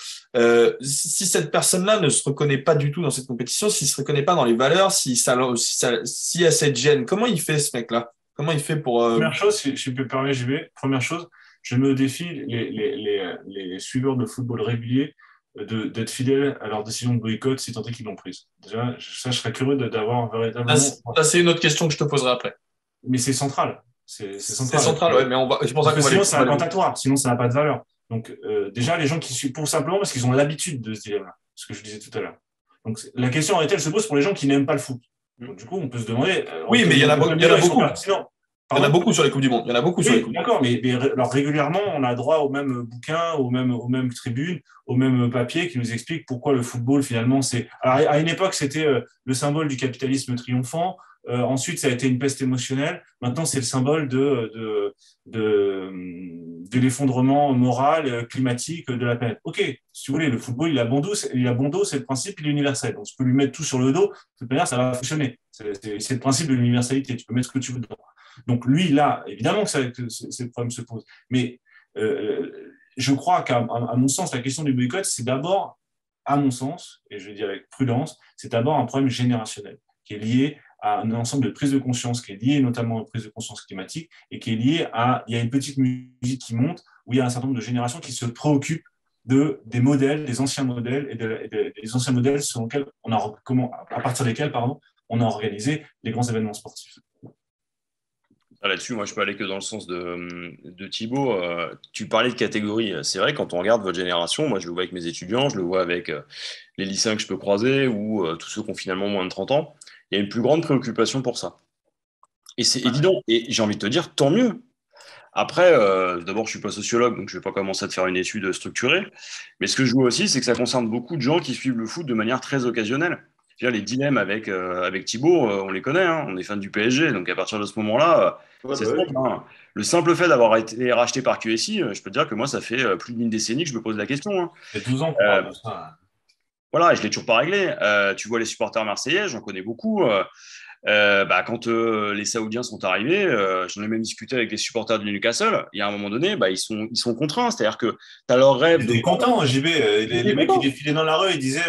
si cette personne-là ne se reconnaît pas du tout dans cette compétition, s'il ne se reconnaît pas dans les valeurs, s'il y a cette gêne, comment il fait ce mec-là? Comment il fait pour... Première chose, si je peux parler, JB, première chose, je me défie les suiveurs de football réguliers d'être fidèles à leur décision de boycott si tant est qu'ils l'ont prise. Déjà, ça, je serais curieux d'avoir véritablement... Ça, c'est une autre question que je te poserai après. Mais c'est central. C'est central. C'est central, ouais, mais c'est pour ça qu'on va sinon, c'est incantatoire. Sinon, ça n'a pas de valeur. Donc, déjà, les gens qui suivent pour simplement parce qu'ils ont l'habitude de ce dilemme-là, ce que je disais tout à l'heure. Donc, la question en réalité, elle se pose pour les gens qui n'aiment pas le foot. Donc, du coup, on peut se demander. Oui, mais il y en a beaucoup. Il y en a beaucoup sur les Coupes du Monde. Il y en a beaucoup sur les Coupes. D'accord, mais alors, régulièrement, on a droit aux mêmes bouquins, aux mêmes tribunes, aux mêmes papiers qui nous expliquent pourquoi le football, finalement, c'est. Alors, à une époque, c'était le symbole du capitalisme triomphant. Ensuite, ça a été une peste émotionnelle. Maintenant, c'est le symbole de l'effondrement moral, climatique de la planète. Ok, si vous voulez, le football, il a bon dos, c'est le principe, il est universel. Donc, tu peux lui mettre tout sur le dos, de toute manière, ça va fonctionner. C'est le principe de l'universalité. Tu peux mettre ce que tu veux dedans. Donc, lui, là, évidemment que ces problèmes se posent. Mais je crois qu'à mon sens, la question du boycott, c'est d'abord, à mon sens, et je vais dire avec prudence, c'est d'abord un problème générationnel qui est lié à un ensemble de prises de conscience qui est lié notamment aux prises de conscience climatiques et qui est lié il y a une petite musique qui monte où il y a un certain nombre de générations qui se préoccupent des modèles, des anciens modèles et des anciens modèles selon lesquels à partir desquels on a organisé les grands événements sportifs. Là-dessus, moi, je peux aller que dans le sens de Thibaut. Tu parlais de catégories. C'est vrai, quand on regarde votre génération, moi, je le vois avec mes étudiants, je le vois avec les lycéens que je peux croiser ou tous ceux qui ont finalement moins de 30 ans. Il y a une plus grande préoccupation pour ça. Et c'est évident. Et j'ai envie de te dire, tant mieux. Après, d'abord, je ne suis pas sociologue, donc je ne vais pas commencer à te faire une étude structurée. Mais ce que je vois aussi, c'est que ça concerne beaucoup de gens qui suivent le foot de manière très occasionnelle. Les dilemmes avec Thibaut, on les connaît, hein, on est fan du PSG, donc à partir de ce moment-là, c'est simple. Hein. Le simple fait d'avoir été racheté par QSI, je peux te dire que moi, ça fait plus d'une décennie que je me pose la question. Hein. Ça fait 12 ans qu'on parle de ça. Voilà, je ne l'ai toujours pas réglé. Tu vois les supporters marseillais, j'en connais beaucoup. Quand les Saoudiens sont arrivés, j'en ai même discuté avec les supporters du Newcastle, et à un moment donné, ils sont contraints. C'est-à-dire que tu as leur rêve. Ils étaient contents, JB. Les mecs qui défilaient dans la rue, ils disaient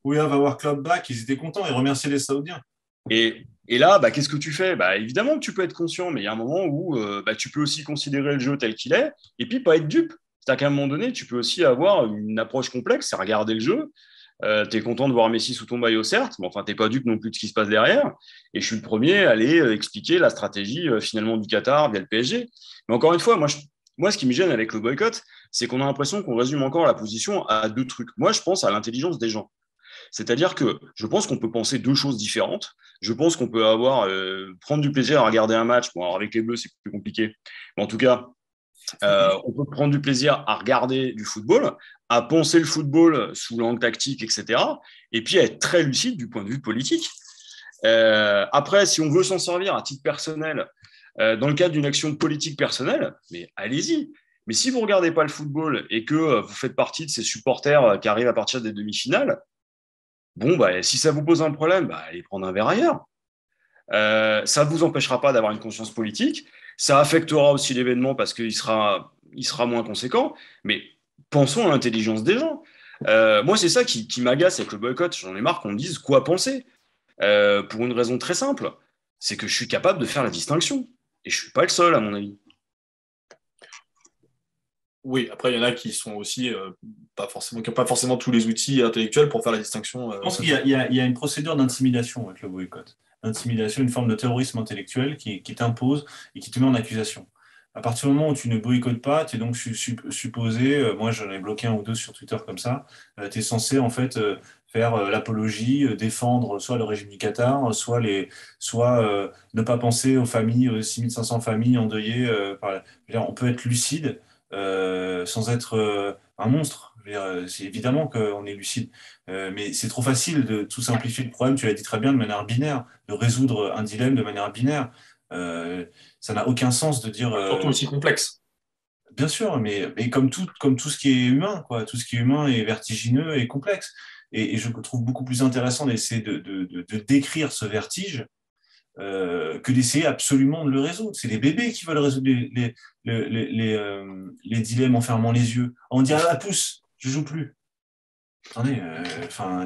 oui, on va voir Club Back. Ils étaient contents, ils remerciaient les Saoudiens. Et là, qu'est-ce que tu fais? Évidemment que tu peux être conscient, mais il y a un moment où tu peux aussi considérer le jeu tel qu'il est, et puis pas être dupe. C'est-à-dire qu'à un moment donné, tu peux aussi avoir une approche complexe, c'est regarder le jeu. Tu es content de voir Messi sous ton maillot, certes, mais enfin, tu n'es pas dupe non plus de ce qui se passe derrière. Et je suis le premier à aller expliquer la stratégie finalement du Qatar via le PSG. Mais encore une fois, moi, ce qui me gêne avec le boycott, c'est qu'on a l'impression qu'on résume encore la position à deux trucs. Moi, je pense à l'intelligence des gens. C'est-à-dire que je pense qu'on peut penser deux choses différentes. Je pense qu'on peut prendre du plaisir à regarder un match. Bon, alors avec les Bleus, c'est plus compliqué. Mais en tout cas, on peut prendre du plaisir à regarder du football, à penser le football sous l'angle tactique, etc. Et puis à être très lucide du point de vue politique. Après, si on veut s'en servir à titre personnel, dans le cadre d'une action politique personnelle, mais allez-y. Mais si vous ne regardez pas le football et que vous faites partie de ces supporters qui arrivent à partir des demi-finales, si ça vous pose un problème, allez prendre un verre ailleurs. Ça ne vous empêchera pas d'avoir une conscience politique. Ça affectera aussi l'événement parce qu'il sera moins conséquent. Mais pensons à l'intelligence des gens. Moi, c'est ça qui m'agace avec le boycott. J'en ai marre qu'on me dise quoi penser. Pour une raison très simple, c'est que je suis capable de faire la distinction. Et je ne suis pas le seul, à mon avis. Oui, après, il y en a qui sont aussi qui n'ont pas forcément tous les outils intellectuels pour faire la distinction. Je pense qu'il y a une procédure d'intimidation avec le boycott. L'intimidation, une forme de terrorisme intellectuel qui t'impose et qui te met en accusation. À partir du moment où tu ne boycottes pas, tu es donc supposé, moi j'en ai bloqué un ou deux sur Twitter comme ça, tu es censé en fait faire l'apologie, défendre soit le régime du Qatar, soit ne pas penser aux familles, aux 6500 familles endeuillées. On peut être lucide sans être un monstre. C'est évidemment qu'on est lucide, mais c'est trop facile de tout simplifier le problème, tu l'as dit très bien, de manière binaire, de résoudre un dilemme de manière binaire. Ça n'a aucun sens de dire. Surtout aussi complexe. Bien sûr, mais comme tout ce qui est humain, quoi, tout ce qui est humain est vertigineux et complexe. Et je trouve beaucoup plus intéressant d'essayer de décrire ce vertige que d'essayer absolument de le résoudre. C'est les bébés qui veulent résoudre les dilemmes en fermant les yeux. On dit ah, pousse, je joue plus. Attendez,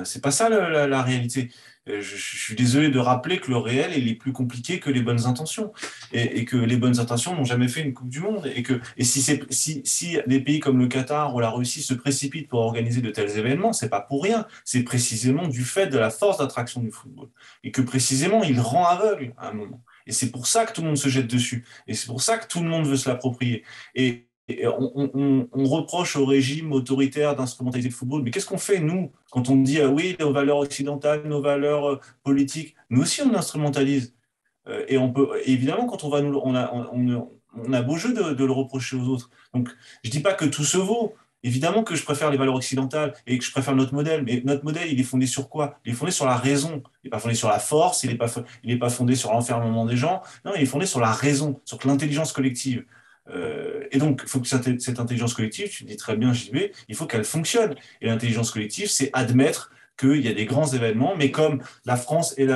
c'est pas ça la réalité. Je suis désolé de rappeler que le réel il est plus compliqué que les bonnes intentions et que les bonnes intentions n'ont jamais fait une Coupe du Monde et si des pays comme le Qatar ou la Russie se précipitent pour organiser de tels événements, c'est pas pour rien. C'est précisément du fait de la force d'attraction du football et que précisément il rend aveugle à un moment. Et c'est pour ça que tout le monde se jette dessus et c'est pour ça que tout le monde veut se l'approprier et on reproche au régime autoritaire d'instrumentaliser le football, mais qu'est-ce qu'on fait, nous, quand on dit oui, nos valeurs occidentales, nos valeurs politiques, nous aussi on instrumentalise. Et évidemment, quand on a beau jeu de le reprocher aux autres. Donc, je ne dis pas que tout se vaut. Évidemment que je préfère les valeurs occidentales et que je préfère notre modèle, mais notre modèle, il est fondé sur quoi? Il est fondé sur la raison. Il n'est pas fondé sur la force, il n'est pas fondé sur l'enfermement des gens. Non, il est fondé sur la raison, sur l'intelligence collective. Et donc, il faut que cette intelligence collective, tu le dis très bien, JB, il faut qu'elle fonctionne. Et l'intelligence collective, c'est admettre qu'il y a des grands événements, mais comme la France est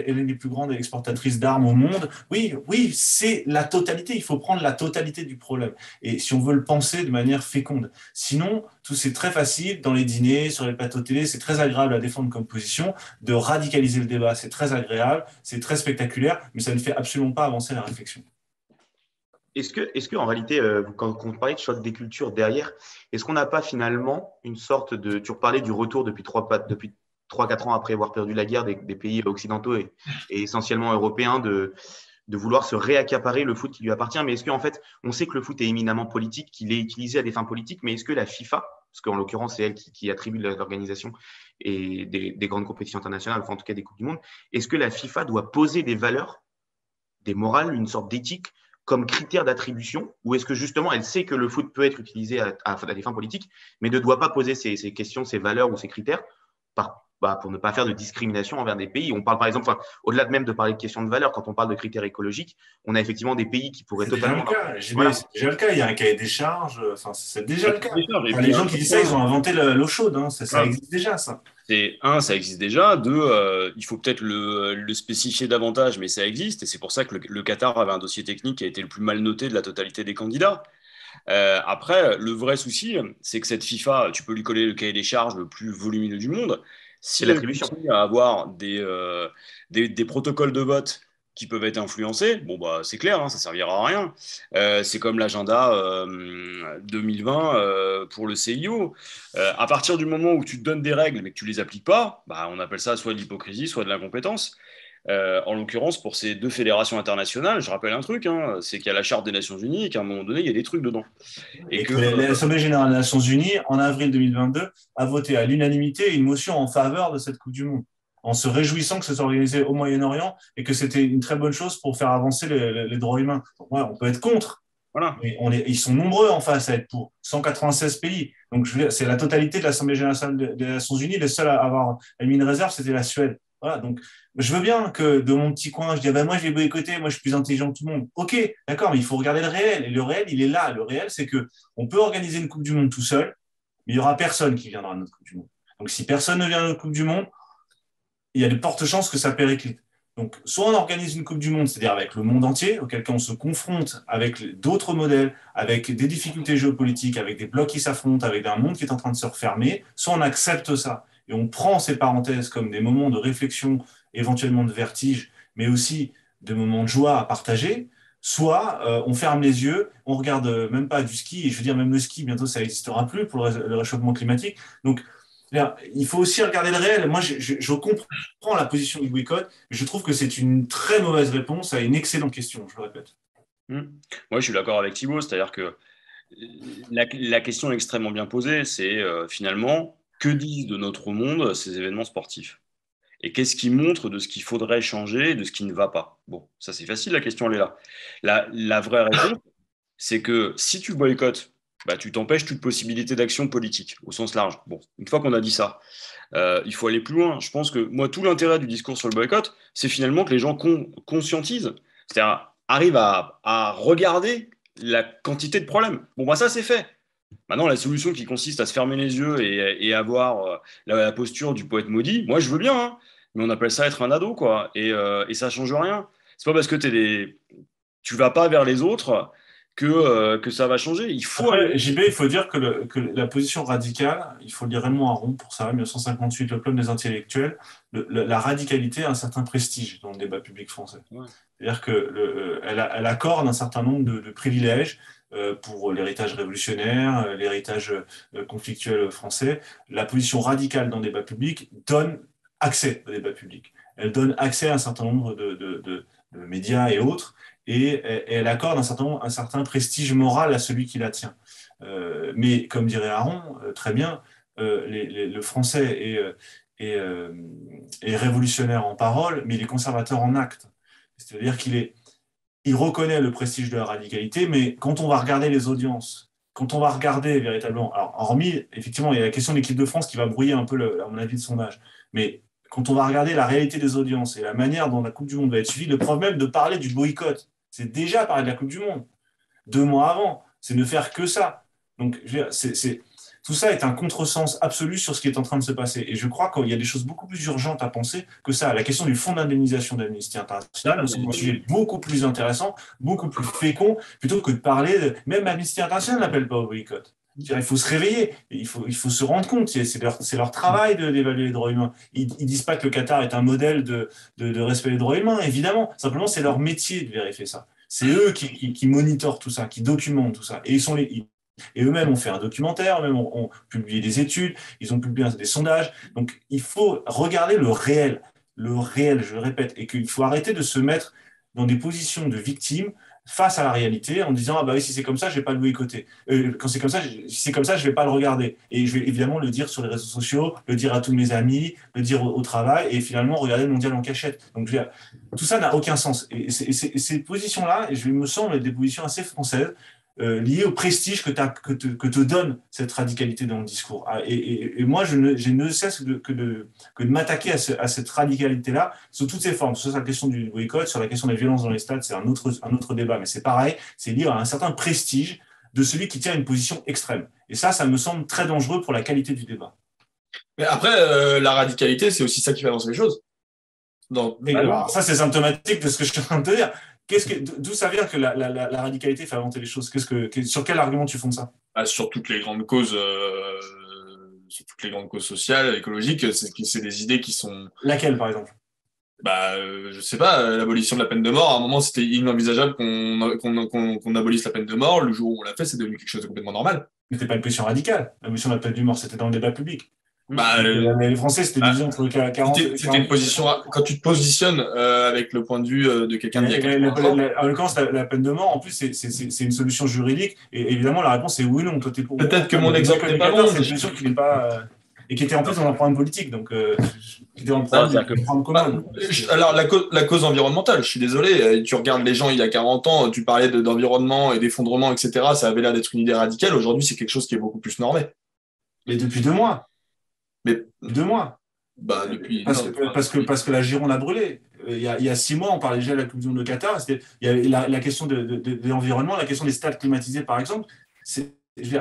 l'une des plus grandes exportatrices d'armes au monde, oui, c'est la totalité. Il faut prendre la totalité du problème. Et si on veut le penser de manière féconde. Sinon, tout c'est très facile dans les dîners, sur les plateaux télé, c'est très agréable à défendre comme position, de radicaliser le débat, c'est très agréable, c'est très spectaculaire, mais ça ne fait absolument pas avancer la réflexion. Est-ce que en réalité, quand on parlait de choc des cultures derrière, est-ce qu'on n'a pas finalement une sorte de… Tu reparlais du retour depuis 3-4 ans après avoir perdu la guerre des pays occidentaux et essentiellement européens de vouloir se réaccaparer le foot qui lui appartient. Mais est-ce qu'en fait, on sait que le foot est éminemment politique, qu'il est utilisé à des fins politiques, mais est-ce que la FIFA, parce qu'en l'occurrence, c'est elle qui attribue l'organisation et des grandes compétitions internationales, enfin en tout cas des Coupes du Monde, est-ce que la FIFA doit poser des valeurs, des morales, une sorte d'éthique comme critère d'attribution, ou est-ce que justement elle sait que le foot peut être utilisé à des fins politiques, mais ne doit pas poser ces questions, ces valeurs ou ces critères pour ne pas faire de discrimination envers des pays. On parle par exemple, au-delà même de parler de questions de valeurs, quand on parle de critères écologiques, on a effectivement des pays qui pourraient totalement… C'est déjà le cas, il y a un cahier des charges, c'est déjà le cas. Les gens qui disent ça, ils ont inventé l'eau chaude, ça existe déjà ça. Ça existe déjà. Deux, il faut peut-être le spécifier davantage, mais ça existe. Et c'est pour ça que le Qatar avait un dossier technique qui a été le plus mal noté de la totalité des candidats. Après, le vrai souci, c'est que cette FIFA, tu peux lui coller le cahier des charges le plus volumineux du monde. Si C'est elle l'attribution. continue à avoir des protocoles de vote qui peuvent être influencés, bon bah c'est clair, hein, ça servira à rien. C'est comme l'agenda 2020 pour le CIO. À partir du moment où tu te donnes des règles mais que tu les appliques pas, bah, on appelle ça soit de l'hypocrisie, soit de l'incompétence. En l'occurrence, pour ces deux fédérations internationales, je rappelle un truc, hein, c'est qu'il y a la Charte des Nations Unies et qu'à un moment donné, il y a des trucs dedans. Et que l'Assemblée générale des Nations Unies, en avril 2022, a voté à l'unanimité une motion en faveur de cette Coupe du Monde, en se réjouissant que ce soit organisé au Moyen-Orient et que c'était une très bonne chose pour faire avancer les droits humains. Donc, ouais, on peut être contre, Voilà. mais ils sont nombreux en face à être pour. 196 pays. Donc, c'est la totalité de l'Assemblée générale des Nations Unies. Les seuls à avoir émis une réserve, c'était la Suède. Voilà, donc je veux bien que de mon petit coin, je dis ah ben moi je vais boycotter, moi je suis plus intelligent que tout le monde. Ok, d'accord, mais il faut regarder le réel. Et le réel, il est là. Le réel, c'est que on peut organiser une Coupe du Monde tout seul, mais il n'y aura personne qui viendra à notre Coupe du Monde. Donc si personne ne vient à notre Coupe du Monde, il y a de fortes chances que ça périclite. Donc soit on organise une Coupe du Monde, c'est-à-dire avec le monde entier, auquel cas on se confronte avec d'autres modèles, avec des difficultés géopolitiques, avec des blocs qui s'affrontent, avec un monde qui est en train de se refermer, soit on accepte ça. Et on prend ces parenthèses comme des moments de réflexion, éventuellement de vertige, mais aussi des moments de joie à partager, soit on ferme les yeux, on regarde même pas du ski, et je veux dire, même le ski, bientôt, ça n'existera plus pour le réchauffement climatique. Donc, il faut aussi regarder le réel. Moi, je comprends la position du boycott, mais je trouve que c'est une très mauvaise réponse à une excellente question, je le répète. Moi, je suis d'accord avec Thibaut, c'est-à-dire que la question est extrêmement bien posée, c'est finalement, que disent de notre monde ces événements sportifs? Et qu'est-ce qui montre de ce qu'il faudrait changer et de ce qui ne va pas? Bon, ça c'est facile, la question elle est là. La vraie réponse, c'est que si tu boycottes, bah, tu t'empêches toute possibilité d'action politique au sens large. Bon, une fois qu'on a dit ça, il faut aller plus loin. Je pense que moi, tout l'intérêt du discours sur le boycott, c'est finalement que les gens conscientisent, c'est-à-dire arrivent à regarder la quantité de problèmes. Bon, bah ça c'est fait. Maintenant, la solution qui consiste à se fermer les yeux et avoir la posture du poète maudit, moi je veux bien, hein, mais on appelle ça être un ado, quoi. Et ça change rien. C'est pas parce que tu vas pas vers les autres que ça va changer. Il faut Après, JB, il faut dire que la position radicale, il faut lire Raymond Aron pour ça, 1958, le club des intellectuels, la radicalité a un certain prestige dans le débat public français. Ouais. C'est-à-dire qu'elle accorde un certain nombre de privilèges pour l'héritage révolutionnaire, l'héritage conflictuel français. La position radicale dans le débat public donne accès au débat public. Elle donne accès à un certain nombre de médias et autres, et elle accorde un certain prestige moral à celui qui la tient. Mais comme dirait Aron, très bien, le français est révolutionnaire en parole, mais il est conservateur en acte. C'est-à-dire il reconnaît le prestige de la radicalité, mais quand on va regarder les audiences, quand on va regarder véritablement, alors hormis, effectivement, il y a la question de l'équipe de France qui va brouiller un peu, à mon avis, le sondage, mais quand on va regarder la réalité des audiences et la manière dont la Coupe du Monde va être suivie, le problème de parler du boycott, c'est déjà parler de la Coupe du Monde. 2 mois avant, c'est ne faire que ça. Donc, je veux dire, tout ça est un contresens absolu sur ce qui est en train de se passer. Et je crois qu'il y a des choses beaucoup plus urgentes à penser que ça. La question du fonds d'indemnisation d'Amnesty International, c'est un sujet beaucoup plus intéressant, beaucoup plus fécond, plutôt que de parler même Amnesty International n'appelle pas au boycott. Il faut se réveiller, il faut se rendre compte, c'est leur travail d'évaluer les droits humains. Ils ne disent pas que le Qatar est un modèle de respect des droits humains, évidemment. Simplement, c'est leur métier de vérifier ça. C'est eux qui monitorent tout ça, qui documentent tout ça. Et eux-mêmes ont fait un documentaire, eux-mêmes ont publié des études, ils ont publié des sondages. Donc, il faut regarder le réel, je le répète, et qu'il faut arrêter de se mettre dans des positions de victimes face à la réalité en disant « Ah bah oui, si c'est comme ça, je ne vais pas le boycotter. Quand c'est comme ça, si c'est comme ça, je ne vais pas le regarder. » Et je vais évidemment le dire sur les réseaux sociaux, le dire à tous mes amis, le dire au travail, et finalement regarder le mondial en cachette. Donc, tout ça n'a aucun sens. Et ces positions-là, il me semble, des positions assez françaises, liées au prestige que te donne cette radicalité dans le discours. Et moi, je ne cesse que de m'attaquer à cette radicalité-là, sous toutes ses formes. Sur la question du boycott, sur la question des violences dans les stades, c'est un autre débat, mais c'est pareil, c'est lié à un certain prestige de celui qui tient une position extrême. Et ça me semble très dangereux pour la qualité du débat. Mais après, la radicalité, c'est aussi ça qui fait avancer les choses. Donc, Mais alors, ça, c'est symptomatique de ce que je suis en train de te dire. D'où ça vient que la radicalité fait avancer les choses? Sur quel argument tu fondes ça? sur toutes les grandes causes, sociales, écologiques, c'est des idées qui sont. Laquelle, par exemple? Je sais pas, l'abolition de la peine de mort, à un moment, c'était inenvisageable qu'on abolisse la peine de mort. Le jour où on l'a fait, c'est devenu quelque chose de complètement normal. Mais c'était pas une position radicale. L'abolition de la peine de mort, c'était dans le débat public. Les Français, c'était divisé entre 40 c'était une position. Quand tu te positionnes avec le point de vue de quelqu'un d'il y a 40 ans. En l'occurrence, la peine de mort, en plus, c'est une solution juridique. Et évidemment, la réponse est oui ou non. Toi, peut-être que mon exemple n'est pas bon. C'est une solution qui n'est pas. Et qui était en plus dans un programme politique. Donc, qui était dans le programme commun. Alors, la cause environnementale, je suis désolé. Tu regardes les gens il y a 40 ans, tu parlais d'environnement et d'effondrement, etc. Ça avait l'air d'être une idée radicale. Aujourd'hui, c'est quelque chose qui est beaucoup plus normé. Mais depuis 2 mois. Mais 2 mois. Parce que la Gironde a brûlé. Il y a 6 mois, on parlait déjà de la Coupe du Monde de Qatar. Il y avait la question de l'environnement, la question des stades climatisés, par exemple.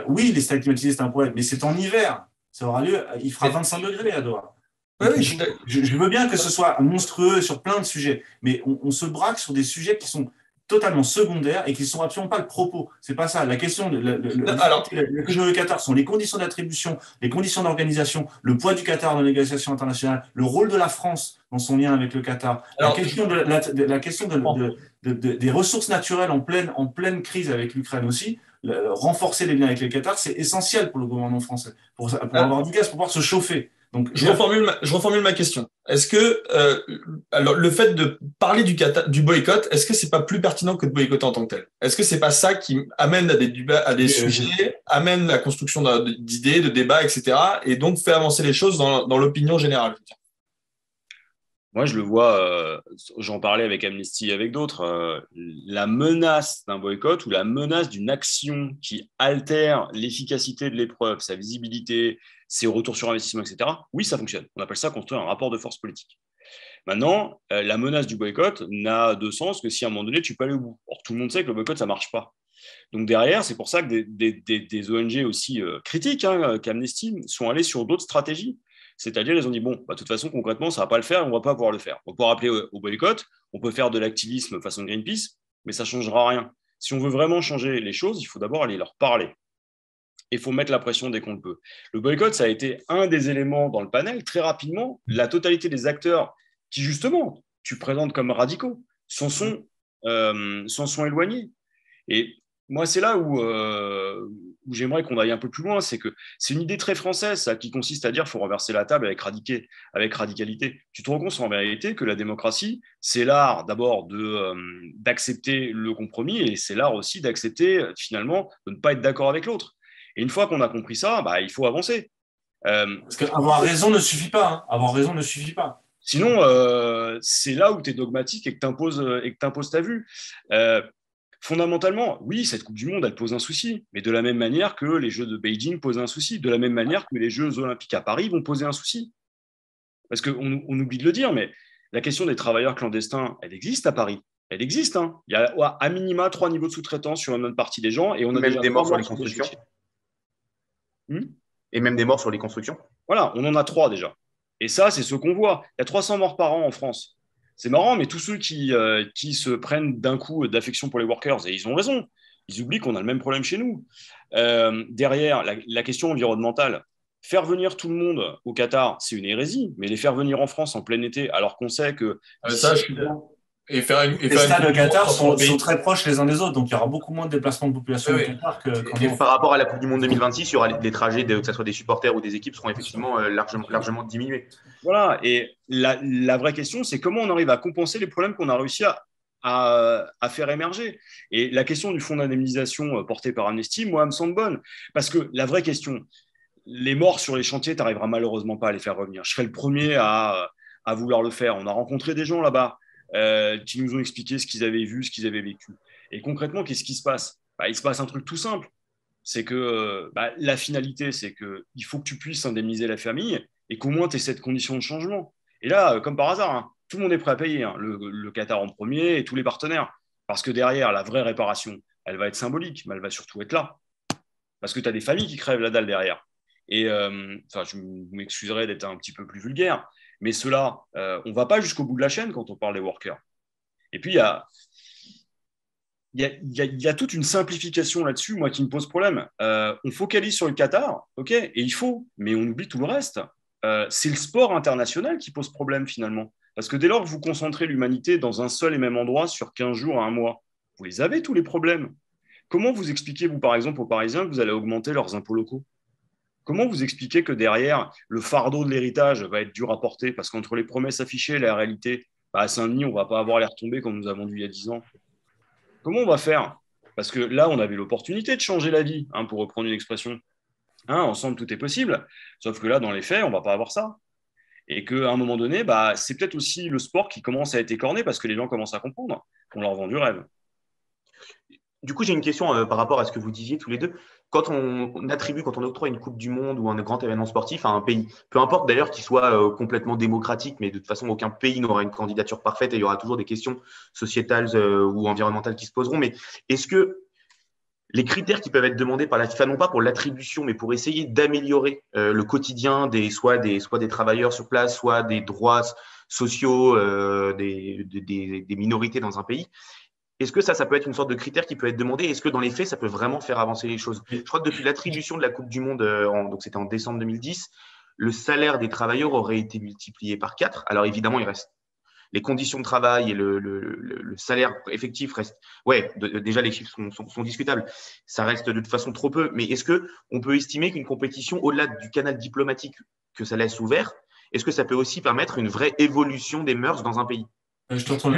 Oui, les stades climatisés, c'est un problème, mais c'est en hiver. Ça aura lieu, il fera 25 degrés à Doha. Oui, je veux bien que ce soit monstrueux sur plein de sujets, mais on se braque sur des sujets qui sont totalement secondaires et qui ne sont absolument pas le propos. C'est pas ça. La question, le Qatar sont les conditions d'attribution, les conditions d'organisation, le poids du Qatar dans les négociations internationales, le rôle de la France dans son lien avec le Qatar, la question des ressources naturelles en pleine crise avec l'Ukraine aussi. Renforcer les liens avec le Qatar, c'est essentiel pour le gouvernement français, pour avoir du gaz, pour pouvoir se chauffer. Donc, je reformule ma question. Est-ce que alors le fait de parler du boycott, est-ce que c'est pas plus pertinent que de boycotter en tant que tel? Est-ce que c'est pas ça qui amène à des débats, à des sujets, amène la construction d'idées, de débats, etc. et donc fait avancer les choses dans l'opinion générale? Moi, je le vois, j'en parlais avec Amnesty et avec d'autres, la menace d'un boycott ou la menace d'une action qui altère l'efficacité de l'épreuve, sa visibilité, ses retours sur investissement, etc. Oui, ça fonctionne. On appelle ça construire un rapport de force politique. Maintenant, la menace du boycott n'a de sens que si à un moment donné, tu peux aller au bout. Or, tout le monde sait que le boycott, ça ne marche pas. Donc derrière, c'est pour ça que des ONG aussi critiques qu'Amnesty sont allés sur d'autres stratégies. C'est-à-dire, ils ont dit, bon, de toute façon, concrètement, ça ne va pas le faire, on ne va pas pouvoir le faire. On peut pouvoir appeler au boycott, on peut faire de l'activisme façon Greenpeace, mais ça ne changera rien. Si on veut vraiment changer les choses, il faut d'abord aller leur parler. Et il faut mettre la pression dès qu'on le peut. Le boycott, ça a été un des éléments dans le panel. Très rapidement, la totalité des acteurs qui, justement, tu présentes comme radicaux, s'en sont éloignés. Et moi, c'est là où j'aimerais qu'on aille un peu plus loin. C'est que c'est une idée très française, ça, qui consiste à dire qu'il faut renverser la table avec radicalité. Tu te rends compte en vérité que la démocratie, c'est l'art d'abord d'accepter le compromis et c'est l'art aussi d'accepter finalement de ne pas être d'accord avec l'autre. Et une fois qu'on a compris ça, il faut avancer. Parce qu'avoir raison ne suffit pas. Hein. Avoir raison ne suffit pas. Sinon, c'est là où tu es dogmatique et que tu imposes ta vue. Fondamentalement, oui, cette Coupe du Monde, elle pose un souci, mais de la même manière que les Jeux de Beijing posent un souci, de la même manière que les Jeux Olympiques à Paris vont poser un souci. Parce qu'on oublie de le dire, mais la question des travailleurs clandestins, elle existe à Paris. Elle existe. Hein. Il y a à minima 3 niveaux de sous-traitance sur une bonne partie des gens. Et on a même déjà des morts sur les constructions. Et même des morts sur les constructions. Voilà, on en a 3 déjà. Et ça, c'est ce qu'on voit. Il y a 300 morts par an en France. C'est marrant, mais tous ceux qui se prennent d'un coup d'affection pour les workers, et ils ont raison, ils oublient qu'on a le même problème chez nous. Derrière, la question environnementale, faire venir tout le monde au Qatar, c'est une hérésie, mais les faire venir en France en plein été, alors qu'on sait que... ça, je suis bien. Les stades de Qatar sont très proches les uns des autres, donc il y aura beaucoup moins de déplacements de population au Qatar que par rapport à la Coupe du Monde 2026, il y aura les trajets, que ce soit des supporters ou des équipes, seront effectivement largement diminués. Voilà, et la vraie question, c'est comment on arrive à compenser les problèmes qu'on a réussi à faire émerger. Et la question du fonds d'indemnisation porté par Amnesty, moi, elle me semble bonne. Parce que la vraie question, les morts sur les chantiers, tu n'arriveras malheureusement pas à les faire revenir. Je serais le premier à vouloir le faire. On a rencontré des gens là-bas qui nous ont expliqué ce qu'ils avaient vu, ce qu'ils avaient vécu. Et concrètement, qu'est-ce qui se passe? Il se passe un truc tout simple. C'est que la finalité, c'est qu'il faut que tu puisses indemniser la famille et qu'au moins tu aies cette condition de changement. Et là, comme par hasard, tout le monde est prêt à payer, le Qatar en premier et tous les partenaires. Parce que derrière, la vraie réparation, elle va être symbolique, mais elle va surtout être là. Parce que tu as des familles qui crèvent la dalle derrière. Et je m'excuserai d'être un petit peu plus vulgaire, mais ceux-là, on ne va pas jusqu'au bout de la chaîne quand on parle des workers. Et puis, il y a toute une simplification là-dessus, moi, qui me pose problème. On focalise sur le Qatar, ok, et il faut, mais on oublie tout le reste. C'est le sport international qui pose problème, finalement. Parce que dès lors que vous concentrez l'humanité dans un seul et même endroit sur 15 jours à un mois, vous les avez, tous les problèmes. Comment vous expliquez, vous, par exemple, aux Parisiens que vous allez augmenter leurs impôts locaux? Comment vous expliquez que derrière, le fardeau de l'héritage va être dur à porter? Parce qu'entre les promesses affichées et la réalité, à Saint-Denis, on ne va pas avoir les retombées qu'on nous a vendues il y a 10 ans. Comment on va faire? Parce que là, on avait l'opportunité de changer la vie, pour reprendre une expression. Ensemble, tout est possible. Sauf que là, dans les faits, on ne va pas avoir ça. Et qu'à un moment donné, c'est peut-être aussi le sport qui commence à être écorné parce que les gens commencent à comprendre qu'on leur vend du rêve. Du coup, j'ai une question par rapport à ce que vous disiez tous les deux. Quand on octroie une Coupe du Monde ou un grand événement sportif à un pays, peu importe d'ailleurs qu'il soit complètement démocratique, mais de toute façon, aucun pays n'aura une candidature parfaite et il y aura toujours des questions sociétales ou environnementales qui se poseront. Mais est-ce que les critères qui peuvent être demandés par la FIFA, non pas pour l'attribution, mais pour essayer d'améliorer le quotidien soit des travailleurs sur place, soit des droits sociaux des minorités dans un pays, est-ce que ça peut être une sorte de critère qui peut être demandé? Est-ce que dans les faits, ça peut vraiment faire avancer les choses? Je crois que depuis l'attribution de la Coupe du Monde, donc c'était en décembre 2010, le salaire des travailleurs aurait été multiplié par 4. Alors évidemment, il reste les conditions de travail et le salaire effectif restent. Ouais, déjà les chiffres sont discutables. Ça reste de toute façon trop peu. Mais est-ce qu'on peut estimer qu'une compétition, au-delà du canal diplomatique que ça laisse ouvert, est-ce que ça peut aussi permettre une vraie évolution des mœurs dans un pays? Je te retourne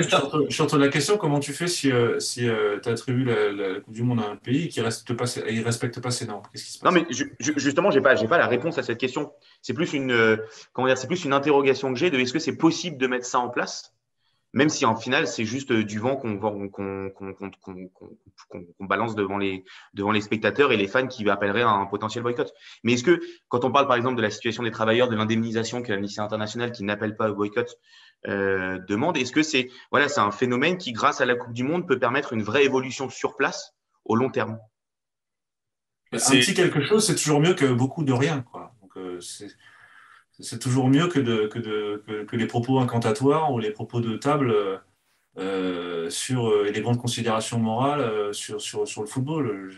la question. Comment tu fais si tu attribues la Coupe du Monde à un pays qui ne respecte pas ses normes? Qu'est-ce qui se passe? Non, mais justement, j'ai pas la réponse à cette question. C'est plus une interrogation que j'ai de est-ce que c'est possible de mettre ça en place, même si en final c'est juste du vent qu'on balance devant les spectateurs et les fans qui appelleraient à un potentiel boycott. Mais est-ce que quand on parle par exemple de la situation des travailleurs, de l'indemnisation que l'Amnesty International qui n'appelle pas au boycott demande, est-ce que c'est un phénomène qui, grâce à la Coupe du Monde, peut permettre une vraie évolution sur place au long terme? Un petit quelque chose, c'est toujours mieux que beaucoup de rien, quoi. Donc, c'est toujours mieux que les propos incantatoires ou les propos de table sur les grandes considérations morales sur le football.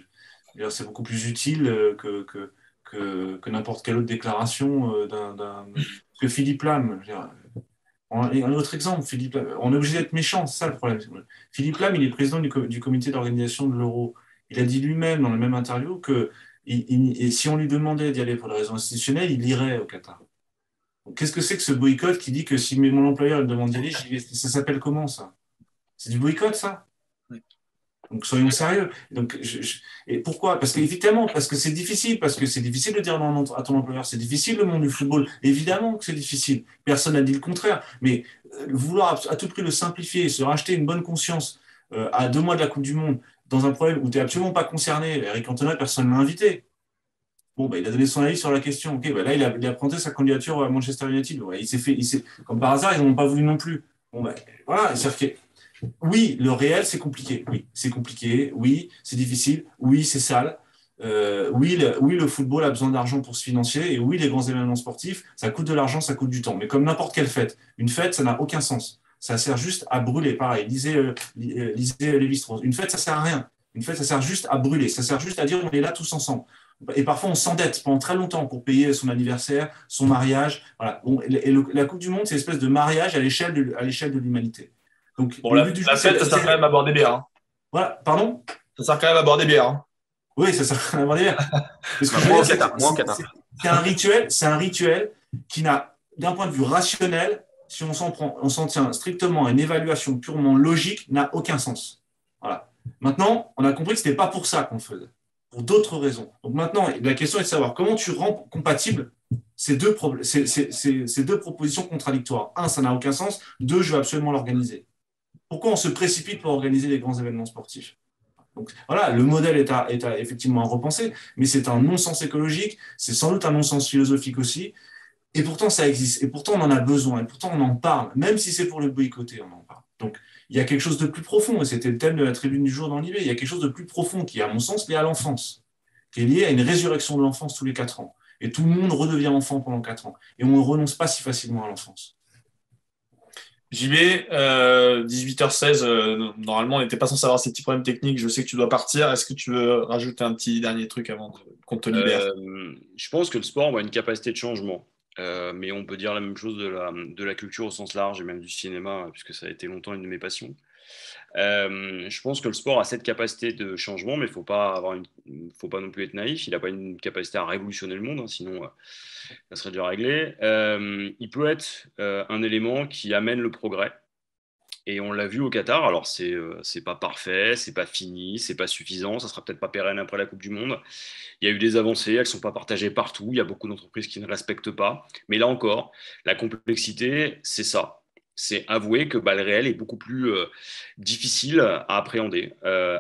C'est beaucoup plus utile que n'importe quelle autre déclaration que Philippe Lam. Un autre exemple, Philippe Lam, on est obligé d'être méchant, c'est ça le problème. Philippe Lam, il est président du comité d'organisation de l'Euro. Il a dit lui-même dans la même interview que si on lui demandait d'y aller pour des raisons institutionnelles, il irait au Qatar. Donc, qu'est-ce que c'est que ce boycott qui dit que si mon employeur me demande d'y aller, j'y vais? Ça s'appelle comment, ça? C'est du boycott, ça? Oui. Donc soyons sérieux. Donc, et pourquoi? Parce que c'est difficile, de dire non à ton employeur, c'est difficile le monde du football. Évidemment que c'est difficile. Personne n'a dit le contraire. Mais vouloir à tout prix le simplifier, se racheter une bonne conscience à 2 mois de la Coupe du Monde, dans un problème où tu n'es absolument pas concerné. Eric Cantona, personne ne l'a invité. Bon, il a donné son avis sur la question. Okay, là, il a présenté sa candidature à Manchester United. Ouais, comme par hasard, ils n'en ont pas voulu non plus. Voilà, oui, le réel, c'est compliqué. Oui, c'est compliqué. Oui, c'est difficile. Oui, c'est sale. Oui, le football a besoin d'argent pour se financer. Et oui, les grands événements sportifs, ça coûte de l'argent, ça coûte du temps. Mais comme n'importe quelle fête, une fête, ça n'a aucun sens. Ça sert juste à brûler. Pareil, lisez Lévi-Strauss. Une fête, ça sert à rien. Une fête, ça sert juste à brûler. Ça sert juste à dire on est là tous ensemble. Et parfois, on s'endette pendant très longtemps pour payer son anniversaire, son mariage. Voilà. La Coupe du Monde, c'est une espèce de mariage à l'échelle de l'humanité. Donc, la fête, ça sert quand même à boire des bières. Hein. Voilà, pardon? Ça sert quand même à boire des bières. Hein. Oui, ça sert quand même à boire des bières. C'est un rituel qui n'a, d'un point de vue rationnel, si on s'en tient strictement à une évaluation purement logique, n'a aucun sens. Voilà. Maintenant, on a compris que ce n'était pas pour ça qu'on le faisait, pour d'autres raisons. Donc maintenant, la question est de savoir comment tu rends compatibles ces deux propositions contradictoires. Un, ça n'a aucun sens. Deux, je veux absolument l'organiser. Pourquoi on se précipite pour organiser les grands événements sportifs? Donc voilà, le modèle est à effectivement à repenser, mais c'est un non-sens écologique, c'est sans doute un non-sens philosophique aussi, et pourtant ça existe, et pourtant on en a besoin, et pourtant on en parle, même si c'est pour le boycotter, on en parle. Donc il y a quelque chose de plus profond, et c'était le thème de la tribune du jour dans l'IB, il y a quelque chose de plus profond qui est à mon sens lié à l'enfance, qui est lié à une résurrection de l'enfance tous les 4 ans. Et tout le monde redevient enfant pendant 4 ans. Et on ne renonce pas si facilement à l'enfance. JB, 18h16, normalement, on n'était pas censé avoir ces petits problèmes techniques. Je sais que tu dois partir. Est-ce que tu veux rajouter un petit dernier truc avant qu'on te libère? Je pense que le sport a une capacité de changement. Mais on peut dire la même chose de la culture au sens large et même du cinéma, puisque ça a été longtemps une de mes passions. Je pense que le sport a cette capacité de changement, mais faut pas non plus être naïf. Il n'a pas une capacité à révolutionner le monde, hein, sinon ça serait déjà réglé. Il peut être un élément qui amène le progrès. Et on l'a vu au Qatar. Alors c'est pas parfait, c'est pas fini, c'est pas suffisant. Ça sera peut-être pas pérenne après la Coupe du Monde. Il y a eu des avancées, elles sont pas partagées partout. Il y a beaucoup d'entreprises qui ne respectent pas. Mais là encore, la complexité, c'est ça. C'est avouer que le réel est beaucoup plus difficile à appréhender.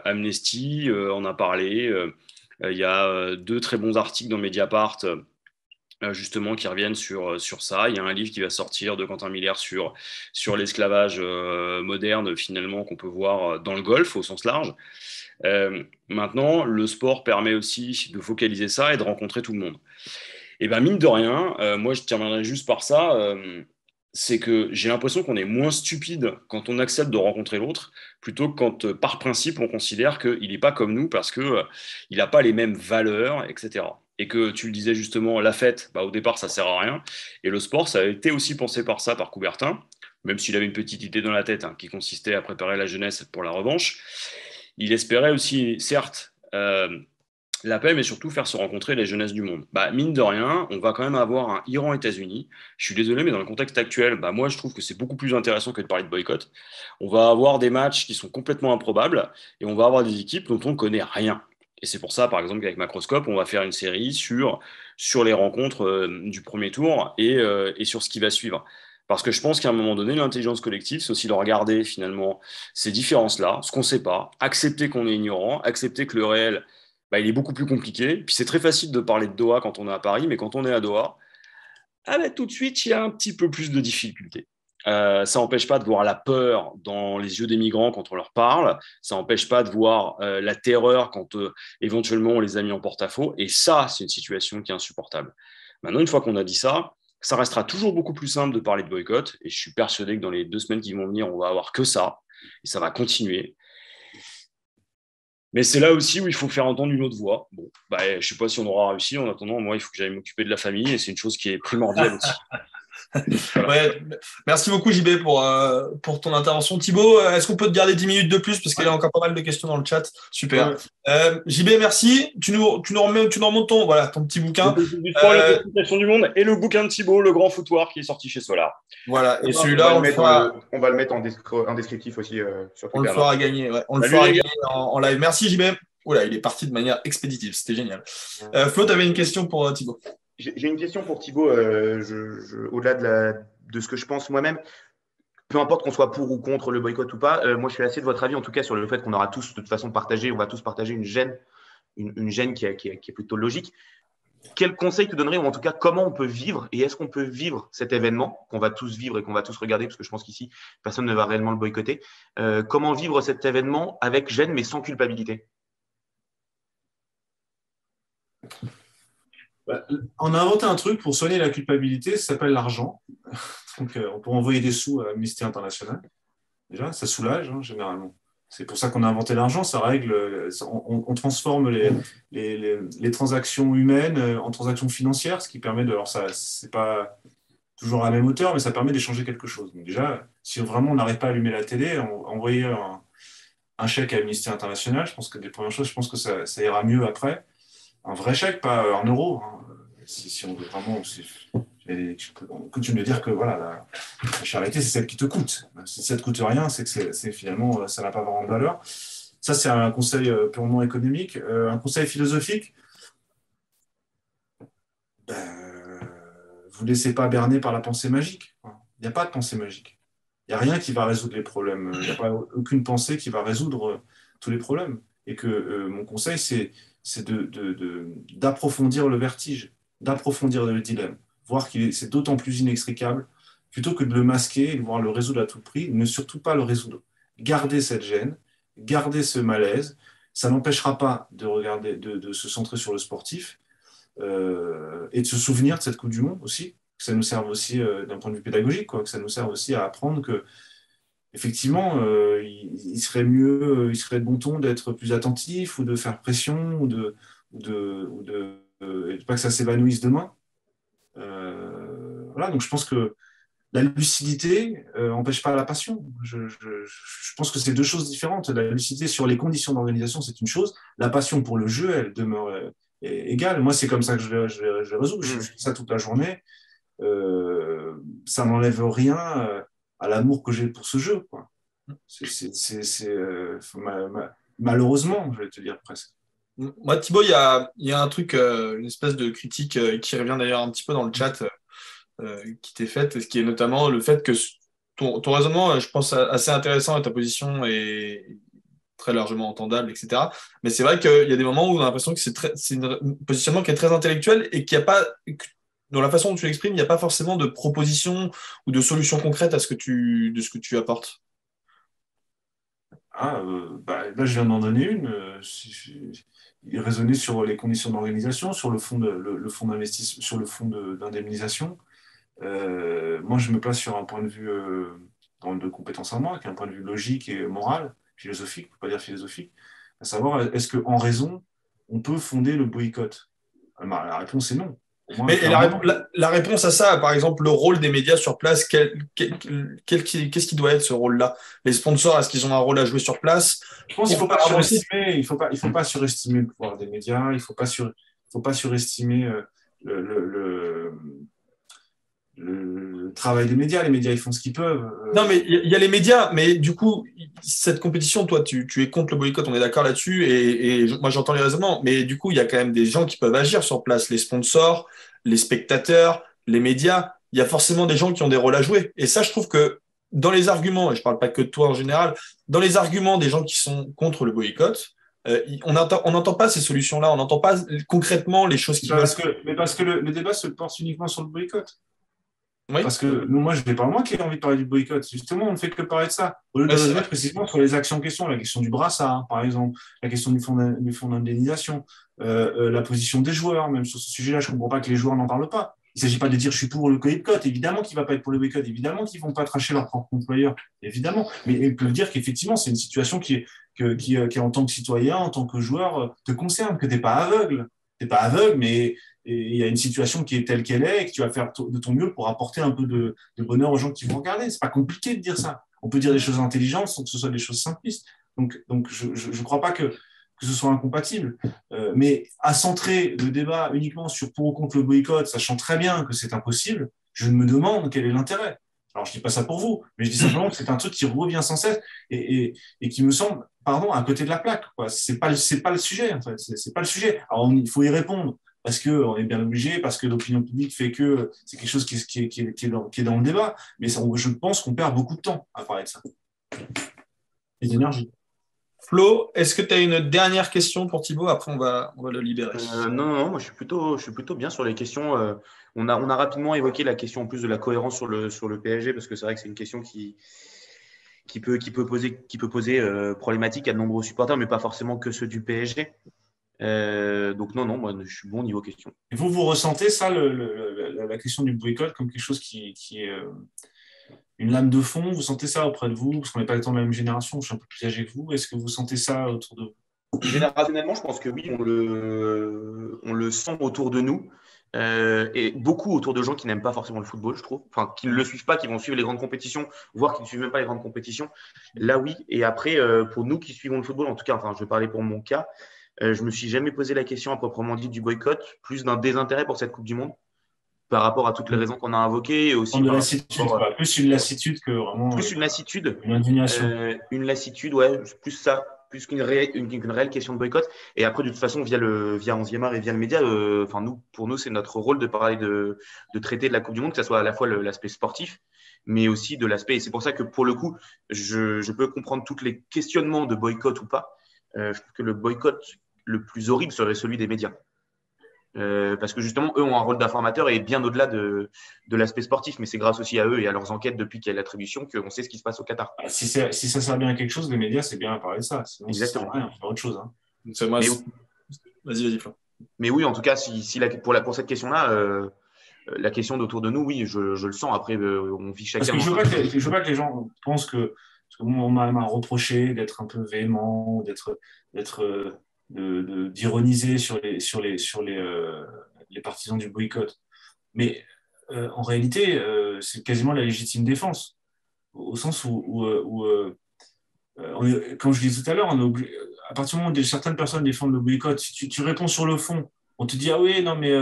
Amnesty en a parlé. Il y a 2 très bons articles dans Mediapart justement qui reviennent sur ça. Il y a un livre qui va sortir de Quentin Miller sur l'esclavage moderne finalement qu'on peut voir dans le Golfe au sens large. Maintenant, le sport permet aussi de focaliser ça et de rencontrer tout le monde. Et bien mine de rien, moi je terminerai juste par ça. C'est que j'ai l'impression qu'on est moins stupide quand on accepte de rencontrer l'autre, plutôt que quand, par principe, on considère qu'il n'est pas comme nous parce qu'il n'a pas les mêmes valeurs, etc. Et que tu le disais justement, la fête, au départ, ça ne sert à rien. Et le sport, ça a été aussi pensé par ça, par Coubertin, même s'il avait une petite idée dans la tête qui consistait à préparer la jeunesse pour la revanche. Il espérait aussi, certes, la paix, mais surtout faire se rencontrer les jeunesses du monde. Mine de rien, on va quand même avoir un Iran-États-Unis. Je suis désolé, mais dans le contexte actuel, moi, je trouve que c'est beaucoup plus intéressant que de parler de boycott. On va avoir des matchs qui sont complètement improbables et on va avoir des équipes dont on ne connaît rien. Et c'est pour ça, par exemple, qu'avec Macroscope, on va faire une série sur les rencontres du premier tour et sur ce qui va suivre. Parce que je pense qu'à un moment donné, l'intelligence collective, c'est aussi de regarder finalement ces différences-là, ce qu'on ne sait pas, accepter qu'on est ignorant, accepter que le réel il est beaucoup plus compliqué. Puis c'est très facile de parler de Doha quand on est à Paris, mais quand on est à Doha, tout de suite, il y a un petit peu plus de difficultés. Ça n'empêche pas de voir la peur dans les yeux des migrants quand on leur parle. Ça n'empêche pas de voir la terreur quand éventuellement on les a mis en porte-à-faux. Et ça, c'est une situation qui est insupportable. Maintenant, une fois qu'on a dit ça, ça restera toujours beaucoup plus simple de parler de boycott. Et je suis persuadé que dans les 2 semaines qui vont venir, on va avoir que ça. Et ça va continuer. Mais c'est là aussi où il faut faire entendre une autre voix. Bon, je ne sais pas si on aura réussi. En attendant, moi, il faut que j'aille m'occuper de la famille et c'est une chose qui est primordiale aussi. Voilà. Ouais, merci beaucoup JB pour ton intervention. Thibaut, est-ce qu'on peut te garder 10 minutes de plus parce qu'il y a encore pas mal de questions dans le chat. Super. Ouais. JB, merci. Tu nous remontes ton petit bouquin. L'explication du monde et le bouquin de Thibaut, le grand foutoir qui est sorti chez Solar. Voilà. Et celui-là, on va le mettre en descriptif aussi sur Twitter. On le fera gagner. Ouais. On le fera gagner en live. Merci JB. Oula, il est parti de manière expéditive. C'était génial. Flo, tu avais une question pour Thibaut. J'ai une question pour Thibaut, au-delà de ce que je pense moi-même. Peu importe qu'on soit pour ou contre le boycott ou pas, moi je suis assez de votre avis en tout cas sur le fait qu'on aura tous de toute façon on va tous partager une gêne qui est plutôt logique. Quel conseil tu donnerais, ou en tout cas comment on peut vivre, et est-ce qu'on peut vivre cet événement qu'on va tous vivre et qu'on va tous regarder, parce que je pense qu'ici personne ne va réellement le boycotter, comment vivre cet événement avec gêne mais sans culpabilité? On a inventé un truc pour soigner la culpabilité, ça s'appelle l'argent. Donc, on peut envoyer des sous à Amnesty International. Déjà, ça soulage généralement. C'est pour ça qu'on a inventé l'argent, ça règle. On transforme les transactions humaines en transactions financières, ce qui permet de. Alors, ça, c'est pas toujours à la même hauteur, mais ça permet d'échanger quelque chose. Donc, déjà, si vraiment on n'arrête pas à allumer la télé, envoyer un chèque à Amnesty International, je pense que des premières choses, je pense que ça ira mieux après. Un vrai chèque, pas en euros. Si on veut vraiment. Coutume de dire que voilà, la charité, c'est celle qui te coûte. Si ça ne te coûte rien, c'est que finalement, ça n'a pas vraiment de valeur. Ça, c'est un conseil purement économique. Un conseil philosophique, vous ne laissez pas berner par la pensée magique. Il n'y a pas de pensée magique. Il n'y a rien qui va résoudre les problèmes. Il n'y a pas aucune pensée qui va résoudre tous les problèmes. Et que mon conseil, c'est d'approfondir le vertige, d'approfondir le dilemme, voir c'est d'autant plus inextricable, plutôt que de le masquer et de voir le résoudre à tout prix, ne surtout pas le résoudre. Gardez cette gêne, gardez ce malaise, ça n'empêchera pas de se centrer sur le sportif, et de se souvenir de cette Coupe du Monde aussi, que ça nous serve aussi d'un point de vue pédagogique, quoi, que ça nous serve aussi à apprendre que effectivement, il serait mieux, il serait de bon ton d'être plus attentif ou de faire pression et pas que ça s'évanouisse demain. Voilà, donc je pense que la lucidité n'empêche pas la passion. Je pense que c'est deux choses différentes. La lucidité sur les conditions d'organisation, c'est une chose. La passion pour le jeu, elle demeure égale. Moi, c'est comme ça que je résous. Je fais ça toute la journée. Ça n'enlève rien à l'amour que j'ai pour ce jeu, quoi. Malheureusement, je vais te dire presque. Moi, Thibaut, il y a un truc, une espèce de critique qui revient d'ailleurs un petit peu dans le chat qui t'est faite, ce qui est notamment le fait que ton raisonnement, je pense, assez intéressant et ta position est très largement entendable, etc. Mais c'est vrai qu'il y a des moments où on a l'impression que c'est un positionnement qui est très intellectuel et qu'il n'y a pas, dans la façon dont tu l'exprimes, il n'y a pas forcément de proposition ou de solution concrète de ce que tu apportes. Là, je viens d'en donner une. Raisonner sur les conditions d'organisation, sur le fonds d'investissement, sur le fonds d'indemnisation. Moi, je me place sur un point de vue de compétence à moi, qui est un point de vue logique et moral, philosophique, pour pas dire philosophique, à savoir, est-ce qu'en raison, on peut fonder le boycott? La réponse est non. Mais la réponse à ça, par exemple, le rôle des médias sur place, qu'est-ce qui doit être ce rôle-là? Les sponsors, est-ce qu'ils ont un rôle à jouer sur place? Je pense qu'il ne faut pas surestimer le pouvoir des médias, il ne faut pas surestimer le travail des médias. Les médias, ils font ce qu'ils peuvent. Non, mais il y a les médias, mais du coup, cette compétition, toi, tu es contre le boycott, on est d'accord là-dessus, et moi, j'entends les raisonnements, mais du coup, il y a quand même des gens qui peuvent agir sur place, les sponsors, les spectateurs, les médias, il y a forcément des gens qui ont des rôles à jouer. Et ça, je trouve que dans les arguments, et je ne parle pas que de toi en général, dans les arguments des gens qui sont contre le boycott, on n'entend pas ces solutions-là, on n'entend pas concrètement les choses qui Mais parce que le débat se porte uniquement sur le boycott. Oui. Parce que moi, je n'ai pas moi qui ai envie de parler du boycott. Justement, on ne fait que parler de ça. Au lieu de raisonner précisément sur les actions en question, la question du brassard, par exemple, la question du fonds d'indemnisation, la position des joueurs, même sur ce sujet-là, je ne comprends pas que les joueurs n'en parlent pas. Il ne s'agit pas de dire je suis pour le boycott. Évidemment qu'il ne va pas être pour le boycott. Évidemment qu'ils ne vont pas tracher leur propre employeur. Évidemment. Mais ils peuvent dire qu'effectivement, c'est une situation qui, en tant que citoyen, en tant que joueur, te concerne, que tu n'es pas aveugle. Tu n'es pas aveugle, mais il y a une situation qui est telle qu'elle est et que tu vas faire de ton mieux pour apporter un peu de bonheur aux gens qui vont regarder. C'est pas compliqué de dire ça. On peut dire des choses intelligentes sans que ce soit des choses simplistes. Donc je crois pas que ce soit incompatible. Mais à centrer le débat uniquement sur pour ou contre le boycott, sachant très bien que c'est impossible, je me demande quel est l'intérêt. Alors, je dis pas ça pour vous, mais je dis simplement que c'est un truc qui revient sans cesse et qui me semble, à côté de la plaque, quoi. C'est pas le sujet, en fait. C'est pas le sujet. Alors, il faut y répondre parce qu'on est bien obligé, parce que l'opinion publique fait que c'est quelque chose qui est dans le débat. Mais je pense qu'on perd beaucoup de temps à parler de ça. Et d'énergie. Flo, est-ce que tu as une dernière question pour Thibaut? Après, on va le libérer. Non, moi je suis plutôt bien sur les questions. On a rapidement évoqué la question en plus de la cohérence sur le PSG, parce que c'est vrai que c'est une question qui peut poser problématique à de nombreux supporters, mais pas forcément que ceux du PSG. Donc non, moi je suis bon niveau question. Et vous ressentez ça, la question du boycott, comme quelque chose qui est une lame de fond? Vous sentez ça auprès de vous? Parce qu'on n'est pas dans la même génération, je suis un peu plus âgé que vous. Est-ce que vous sentez ça autour de vous? Générationnellement, je pense que oui, on le sent autour de nous. Et beaucoup autour de gens qui n'aiment pas forcément le football, je trouve. Enfin, qui ne le suivent pas, qui vont suivre les grandes compétitions, voire qui ne suivent même pas les grandes compétitions. Là, oui. Et après, pour nous qui suivons le football, en tout cas, je vais parler pour mon cas, je me suis jamais posé la question à proprement dit du boycott, plus d'un désintérêt pour cette Coupe du Monde, par rapport à toutes les raisons qu'on a invoquées. Et aussi plus une lassitude que vraiment. Plus une lassitude. Une indignation. Une lassitude, ouais, plus ça. Plus qu'une réelle question de boycott. Et après, de toute façon, via 11e art et via le média, pour nous, c'est notre rôle de parler de traiter de la Coupe du Monde, que ce soit à la fois l'aspect sportif, mais aussi de l'aspect. Et c'est pour ça que, pour le coup, je peux comprendre tous les questionnements de boycott ou pas. Je trouve que le boycott le plus horrible serait celui des médias. Parce que justement, eux ont un rôle d'informateur et bien au-delà de l'aspect sportif, mais c'est grâce aussi à eux et à leurs enquêtes depuis qu'il y a l'attribution qu'on sait ce qui se passe au Qatar. Si ça sert bien à quelque chose, les médias, c'est bien à parler de ça. Sinon, exactement. Ça sert à rien, faire autre chose. Hein. Vas-y, Flo. Mais oui, en tout cas, pour cette question-là, la question d'autour de nous, oui, je le sens. Après, on vit chacun. Parce que je veux pas que les gens pensent que. Parce qu'on m'a reproché d'être un peu véhément, d'ironiser les partisans du boycott. Mais en réalité, c'est quasiment la légitime défense. Au sens comme je disais tout à l'heure, à partir du moment où certaines personnes défendent le boycott, si tu réponds sur le fond, on te dit ah oui, non, mais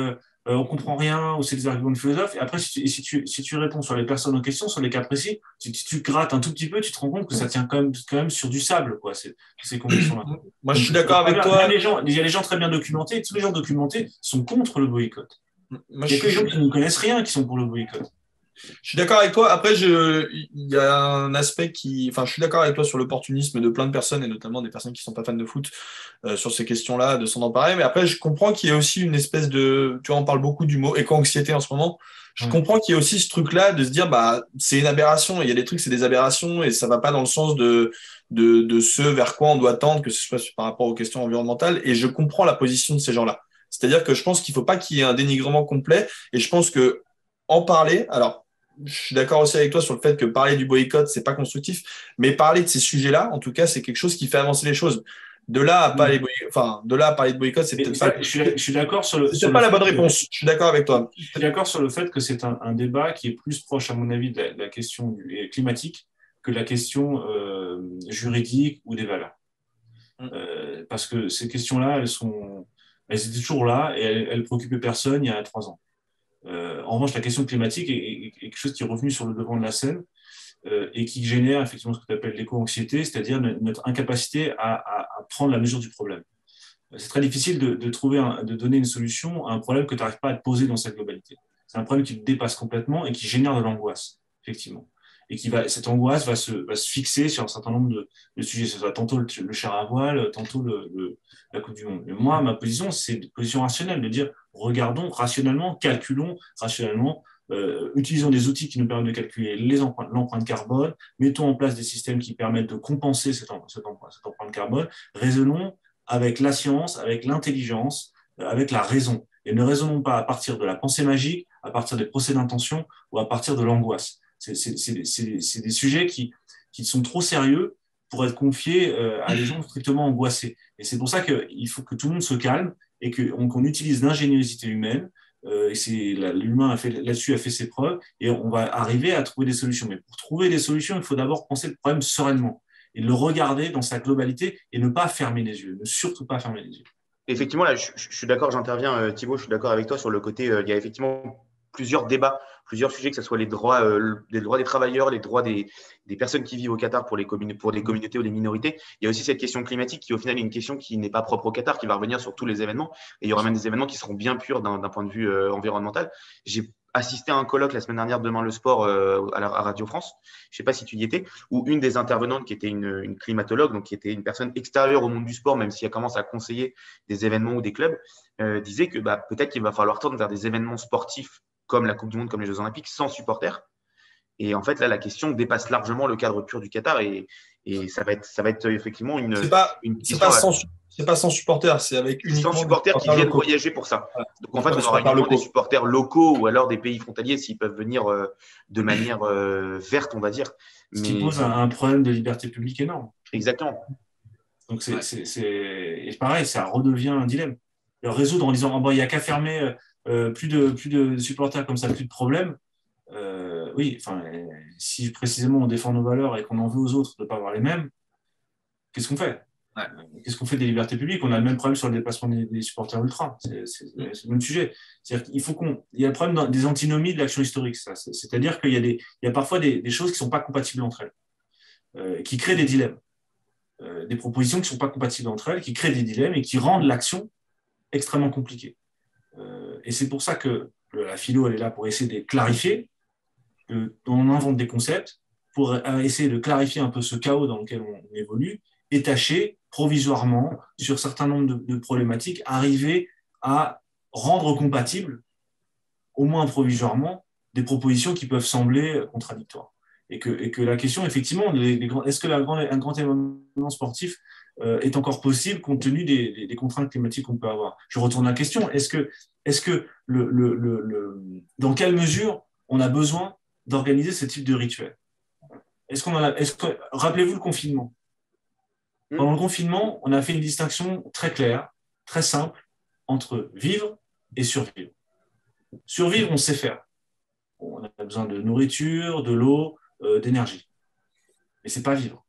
on comprend rien, ou c'est des arguments de philosophe. Et après, si tu réponds sur les personnes en question, sur les cas précis, si tu grattes un tout petit peu, tu te rends compte que ça tient quand même sur du sable, quoi, ces convictions-là. Moi, je suis d'accord avec toi. Il y a des gens très bien documentés, et tous les gens documentés sont contre le boycott. Moi, il y a que les gens qui ne connaissent rien qui sont pour le boycott. Je suis d'accord avec toi. Après, il y a un aspect enfin, je suis d'accord avec toi sur l'opportunisme de plein de personnes et notamment des personnes qui sont pas fans de foot sur ces questions-là, de s'en emparer. Mais après, je comprends qu'il y a aussi une espèce tu vois, on parle beaucoup du mot éco-anxiété en ce moment. Je comprends qu'il y a aussi ce truc-là de se dire, bah, c'est une aberration. Il y a des trucs, c'est des aberrations et ça va pas dans le sens de ce vers quoi on doit tendre, que ce soit par rapport aux questions environnementales. Et je comprends la position de ces gens-là. C'est-à-dire que je pense qu'il faut pas qu'il y ait un dénigrement complet. Et je pense que en parler, alors, je suis d'accord aussi avec toi sur le fait que parler du boycott, c'est pas constructif, mais parler de ces sujets-là, en tout cas, c'est quelque chose qui fait avancer les choses. De là à parler de boycott, c'est peut-être pas. Je suis d'accord sur le. C'est pas la bonne réponse. Je suis d'accord avec toi. Je suis d'accord sur le fait que c'est un débat qui est plus proche, à mon avis, de la question climatique que de la question juridique ou des valeurs. Parce que ces questions-là, elles étaient toujours là et elles préoccupaient personne il y a 3 ans. En revanche, la question climatique est quelque chose qui est revenu sur le devant de la scène et qui génère effectivement ce que tu appelles l'éco-anxiété, c'est-à-dire notre incapacité à prendre la mesure du problème. C'est très difficile de donner une solution à un problème que tu n'arrives pas à te poser dans sa globalité. C'est un problème qui te dépasse complètement et qui génère de l'angoisse, effectivement. Et cette angoisse va se fixer sur un certain nombre de sujets. Ce sera tantôt le char à voile, tantôt la Coupe du Monde. Mais moi, ma position, c'est une position rationnelle, de dire regardons rationnellement, calculons rationnellement, utilisons des outils qui nous permettent de calculer l'empreinte carbone, mettons en place des systèmes qui permettent de compenser cette empreinte carbone, raisonnons avec la science, avec l'intelligence, avec la raison. Et ne raisonnons pas à partir de la pensée magique, à partir des procès d'intention ou à partir de l'angoisse. C'est des sujets qui sont trop sérieux pour être confiés à des gens strictement angoissés. Et c'est pour ça qu'il faut que tout le monde se calme et qu'on utilise l'ingéniosité humaine. L'humain là-dessus a fait ses preuves et on va arriver à trouver des solutions. Mais pour trouver des solutions, il faut d'abord penser le problème sereinement et le regarder dans sa globalité et ne pas fermer les yeux, ne surtout pas fermer les yeux. Effectivement, là, je suis d'accord, j'interviens, Thibaut, je suis d'accord avec toi sur le côté, il y a effectivement plusieurs débats, plusieurs sujets, que ce soit les droits des travailleurs, les droits des personnes qui vivent au Qatar pour des communautés ou des minorités. Il y a aussi cette question climatique qui, au final, est une question qui n'est pas propre au Qatar, qui va revenir sur tous les événements. Et il y aura même des événements qui seront bien purs d'un point de vue environnemental. J'ai assisté à un colloque la semaine dernière, Demain le sport, à Radio France. Je ne sais pas si tu y étais, où une des intervenantes, qui était une climatologue, donc qui était une personne extérieure au monde du sport, même si elle commence à conseiller des événements ou des clubs, disait que peut-être qu'il va falloir tendre vers des événements sportifs comme la Coupe du Monde, comme les Jeux Olympiques, sans supporters. Et en fait, là, la question dépasse largement le cadre pur du Qatar et ça va être effectivement une question. C'est pas sans supporters, c'est avec uniquement sans supporters qui viennent voyager pour ça. Donc en fait, on aura uniquement des supporters locaux ou alors des pays frontaliers s'ils peuvent venir de manière verte, on va dire. Ce qui pose un problème de liberté publique énorme. Exactement. Donc et pareil, ça redevient un dilemme. Le résoudre en disant il n'y a qu'à fermer plus de supporters comme ça, plus de problème. Oui, enfin, si précisément on défend nos valeurs et qu'on en veut aux autres de ne pas avoir les mêmes, qu'est-ce qu'on fait ? Qu'est-ce qu'on fait des libertés publiques ? On a le même problème sur le déplacement des supporters ultra. C'est le même sujet. C'est-à-dire qu'il y a le problème des antinomies de l'action historique. C'est-à-dire qu'il y a parfois des choses qui ne sont pas compatibles entre elles, qui créent des dilemmes. Des propositions qui ne sont pas compatibles entre elles, qui créent des dilemmes et qui rendent l'action extrêmement compliquée. Et c'est pour ça que la philo, elle est là pour essayer de clarifier. On invente des concepts pour essayer de clarifier un peu ce chaos dans lequel on évolue et tâcher provisoirement, sur un certain nombre de problématiques, arriver à rendre compatibles, au moins provisoirement, des propositions qui peuvent sembler contradictoires. Et que la question, effectivement, est-ce que un grand événement sportif est encore possible compte tenu des contraintes climatiques qu'on peut avoir. Je retourne à la question, est-ce que dans quelle mesure on a besoin d'organiser ce type de rituel? Rappelez-vous le confinement. Pendant le confinement, on a fait une distinction très claire, très simple, entre vivre et survivre. Survivre, on sait faire. On a besoin de nourriture, de l'eau, d'énergie. Mais ce n'est pas vivre.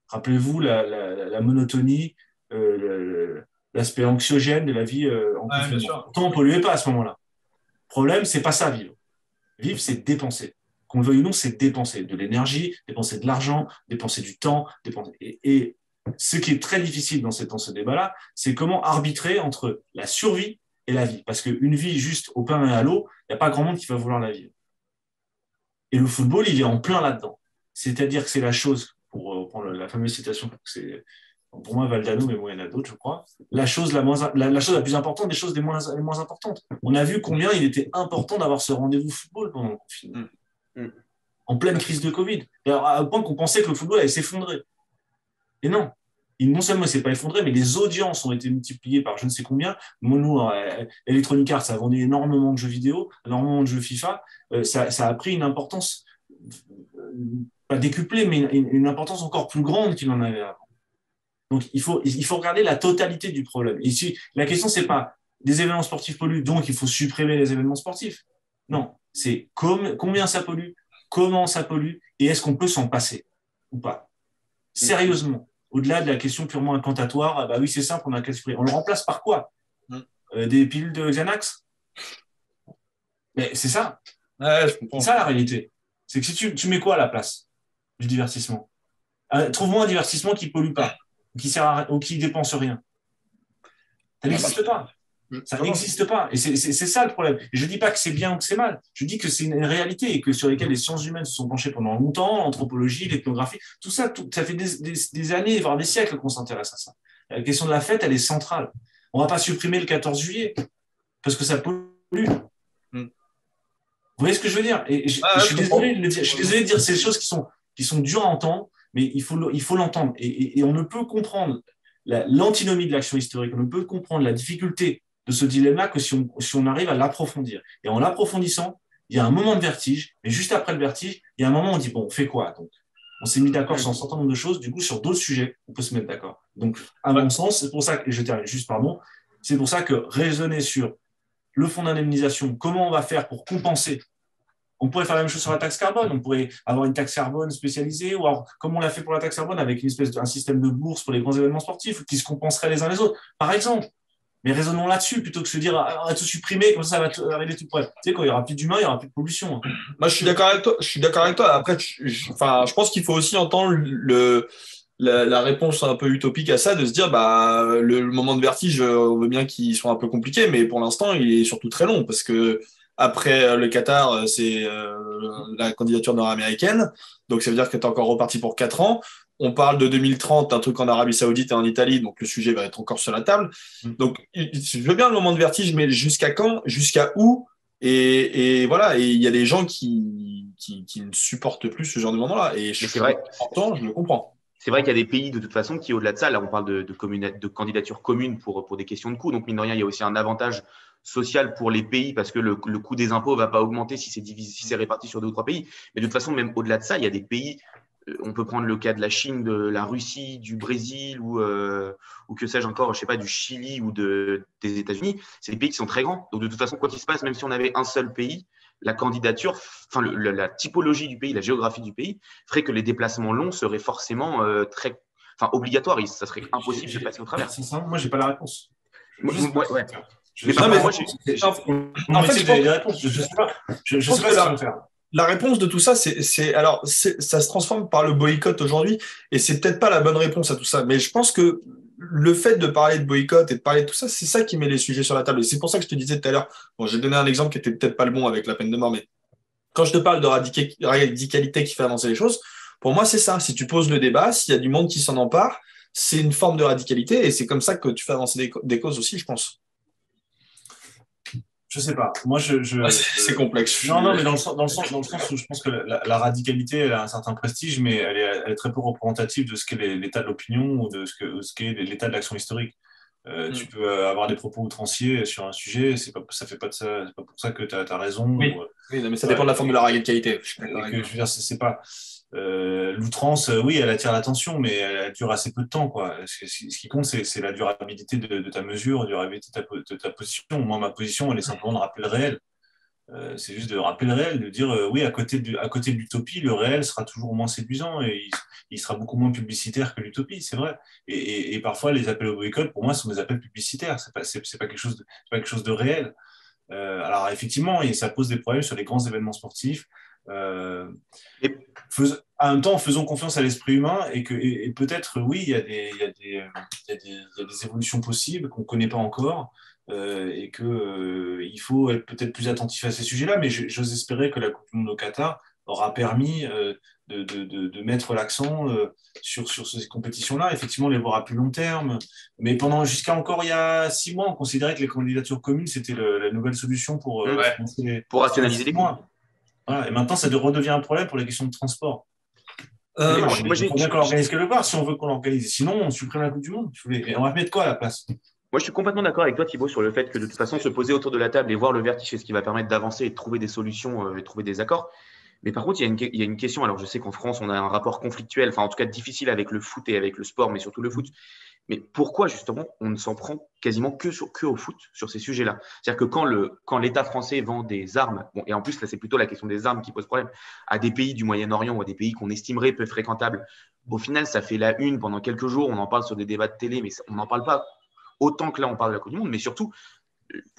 Rappelez-vous la monotonie, l'aspect anxiogène de la vie en confinement. Pourtant, on ne polluait pas à ce moment-là. Le problème, ce n'est pas ça, vivre. Vivre, c'est dépenser. Qu'on le veuille ou non, c'est dépenser de l'énergie, dépenser de l'argent, dépenser du temps. Et ce qui est très difficile dans ce débat-là, c'est comment arbitrer entre la survie et la vie. Parce qu'une vie juste au pain et à l'eau, il n'y a pas grand monde qui va vouloir la vivre. Et le football, il est en plein là-dedans. C'est-à-dire que c'est la chose, pour reprendre la fameuse citation, c'est pour moi Valdano, mais bon, il y en a d'autres, je crois, la chose la plus importante des choses les moins importantes. On a vu combien il était important d'avoir ce rendez-vous football pendant le confinement. En pleine crise de Covid. À un point qu'on pensait que le football allait s'effondrer. Et non. Non seulement il ne s'est pas effondré, mais les audiences ont été multipliées par je ne sais combien. Nous, Electronic Arts, ça a vendu énormément de jeux vidéo, énormément de jeux FIFA. Ça a pris une importance, pas décuplée, mais une importance encore plus grande qu'il en avait avant. Donc, il faut regarder la totalité du problème. Et ici, la question, ce n'est pas des événements sportifs polluent, donc il faut supprimer les événements sportifs. Non, c'est combien ça pollue, comment ça pollue, et est-ce qu'on peut s'en passer ou pas? Sérieusement, au-delà de la question purement incantatoire, oui, c'est simple, on a qu'à supprimer. On le remplace par quoi? Des pilules de Xanax? Mais c'est ça. Ouais, je comprends. C'est ça la réalité. C'est que si tu mets quoi à la place du divertissement? Trouve-moi un divertissement qui ne pollue pas, qui sert à rien, ou qui ne dépense rien. Ça n'existe pas. Ça n'existe pas. Et c'est ça le problème. Et je ne dis pas que c'est bien ou que c'est mal. Je dis que c'est une réalité et que sur lesquelles les sciences humaines se sont penchées pendant longtemps, l'anthropologie, l'ethnographie, tout ça, ça fait des années, voire des siècles qu'on s'intéresse à ça. La question de la fête, elle est centrale. On ne va pas supprimer le 14 juillet parce que ça pollue. Vous voyez ce que je veux dire? Et je suis désolé de le dire. Je suis désolé de dire ces choses qui sont dures à entendre, mais il faut l'entendre. Et on ne peut comprendre l'antinomie de l'action historique, on ne peut comprendre la difficulté de ce dilemme-là que si on arrive à l'approfondir. Et en l'approfondissant, il y a un moment de vertige, mais juste après le vertige, il y a un moment où on dit, bon, on fait quoi? Donc, on s'est mis d'accord sur un certain nombre de choses, du coup, sur d'autres sujets, on peut se mettre d'accord. Donc, à mon sens, c'est pour ça que, et je termine juste, pardon, c'est pour ça que raisonner sur le fonds d'indemnisation, comment on va faire pour compenser. On pourrait faire la même chose sur la taxe carbone, on pourrait avoir une taxe carbone spécialisée, ou alors, comme on l'a fait pour la taxe carbone, avec un système de bourse pour les grands événements sportifs, qui se compenseraient les uns les autres, par exemple. Mais raisonnons là-dessus, plutôt que de se dire, on va tout supprimer, comme ça va arriver tout près. Tu sais, quand il n'y aura plus d'humains, il n'y aura plus de pollution. Moi, je suis d'accord avec toi. Après, je pense qu'il faut aussi entendre la réponse un peu utopique à ça, de se dire, le moment de vertige, on veut bien qu'il soit un peu compliqué, mais pour l'instant, il est surtout très long, parce que après le Qatar, c'est la candidature nord-américaine, donc ça veut dire que tu es encore reparti pour 4 ans. On parle de 2030, un truc en Arabie Saoudite et en Italie, donc le sujet va être encore sur la table. Donc, je veux bien le moment de vertige, mais jusqu'à quand, jusqu'à où? Et voilà, et il y a des gens qui ne supportent plus ce genre de moment-là. Et c'est vrai. Pourtant, je le comprends. C'est vrai qu'il y a des pays de toute façon qui, au-delà de ça, là on parle de candidature commune pour des questions de coûts. Donc, mine de rien, il y a aussi un avantage social pour les pays parce que le coût des impôts ne va pas augmenter si c'est réparti sur 2 ou 3 pays. Mais de toute façon, même au-delà de ça, il y a des pays. On peut prendre le cas de la Chine, de la Russie, du Brésil ou que sais-je encore, je sais pas, du Chili ou des États-Unis. C'est des pays qui sont très grands. Donc de toute façon, quoi qu'il se passe, même si on avait un seul pays, la candidature, la typologie du pays, la géographie du pays, ferait que les déplacements longs seraient forcément obligatoires. Ça serait impossible de passer au travers. C'est ça. Moi, j'ai pas la réponse. Ouais. Je sais pas ce qu'on va faire. La réponse de tout ça, ça se transforme par le boycott aujourd'hui, et c'est peut-être pas la bonne réponse à tout ça. Mais je pense que le fait de parler de boycott et de parler de tout ça, c'est ça qui met les sujets sur la table. Et c'est pour ça que je te disais tout à l'heure, bon, j'ai donné un exemple qui était peut-être pas le bon avec la peine de mort, mais quand je te parle de radicalité qui fait avancer les choses, pour moi, c'est ça. Si tu poses le débat, s'il y a du monde qui s'en empare, c'est une forme de radicalité, et c'est comme ça que tu fais avancer des causes aussi, je pense. Je sais pas. Moi, c'est complexe. Non, mais dans le sens où je pense que la radicalité, elle a un certain prestige, mais elle est très peu représentative de ce qu'est l'état de l'opinion ou de ce qu'est l'état de l'action historique. Tu peux avoir des propos outranciers sur un sujet, ça fait pas de ça, c'est pas pour ça que tu as raison. Oui, non, mais ça dépend de la forme de la radicalité. Je veux dire, c'est pas l'outrance, oui, elle attire l'attention, mais elle dure assez peu de temps, quoi. Ce qui compte, c'est la durabilité de ta mesure, la durabilité de ta position. Moi, ma position, elle est simplement de rappeler le réel. C'est juste de rappeler le réel, de dire oui, à côté de l'utopie, le réel sera toujours moins séduisant et il sera beaucoup moins publicitaire que l'utopie, c'est vrai. Et parfois, les appels au boycott, pour moi, sont des appels publicitaires. C'est pas quelque chose de réel. Alors effectivement, ça pose des problèmes sur les grands événements sportifs. En même temps, faisons confiance à l'esprit humain et peut-être, oui, il y a des évolutions possibles qu'on ne connaît pas encore et qu'il faut être peut-être plus attentif à ces sujets-là, mais j'ose espérer que la Coupe du Monde au Qatar aura permis de mettre l'accent sur ces compétitions-là, effectivement, les voir à plus long terme. Mais jusqu'à encore il y a 6 mois, on considérait que les candidatures communes, c'était la nouvelle solution pour rationaliser les mois. Voilà, et maintenant, ça redevient un problème pour les questions de transport. Il faut bien qu'on l'organise quelque part si on veut qu'on l'organise. Sinon, on supprime la Coupe du Monde. Et on va mettre quoi à la place? Moi, je suis complètement d'accord avec toi, Thibaut, sur le fait que de toute façon, se poser autour de la table et voir le vertige, c'est ce qui va permettre d'avancer et de trouver des solutions et de trouver des accords. Mais par contre, il y a une question. Alors, je sais qu'en France, on a un rapport conflictuel, enfin, en tout cas, difficile avec le foot et avec le sport, mais surtout le foot. Mais pourquoi, justement, on ne s'en prend quasiment que au foot sur ces sujets-là? C'est-à-dire que quand l'État français vend des armes, bon, et en plus, là, c'est plutôt la question des armes qui pose problème, à des pays du Moyen-Orient ou à des pays qu'on estimerait peu fréquentables, au final, ça fait la une pendant quelques jours. On en parle sur des débats de télé, mais on n'en parle pas autant que là, on parle de la Coupe du Monde, mais surtout,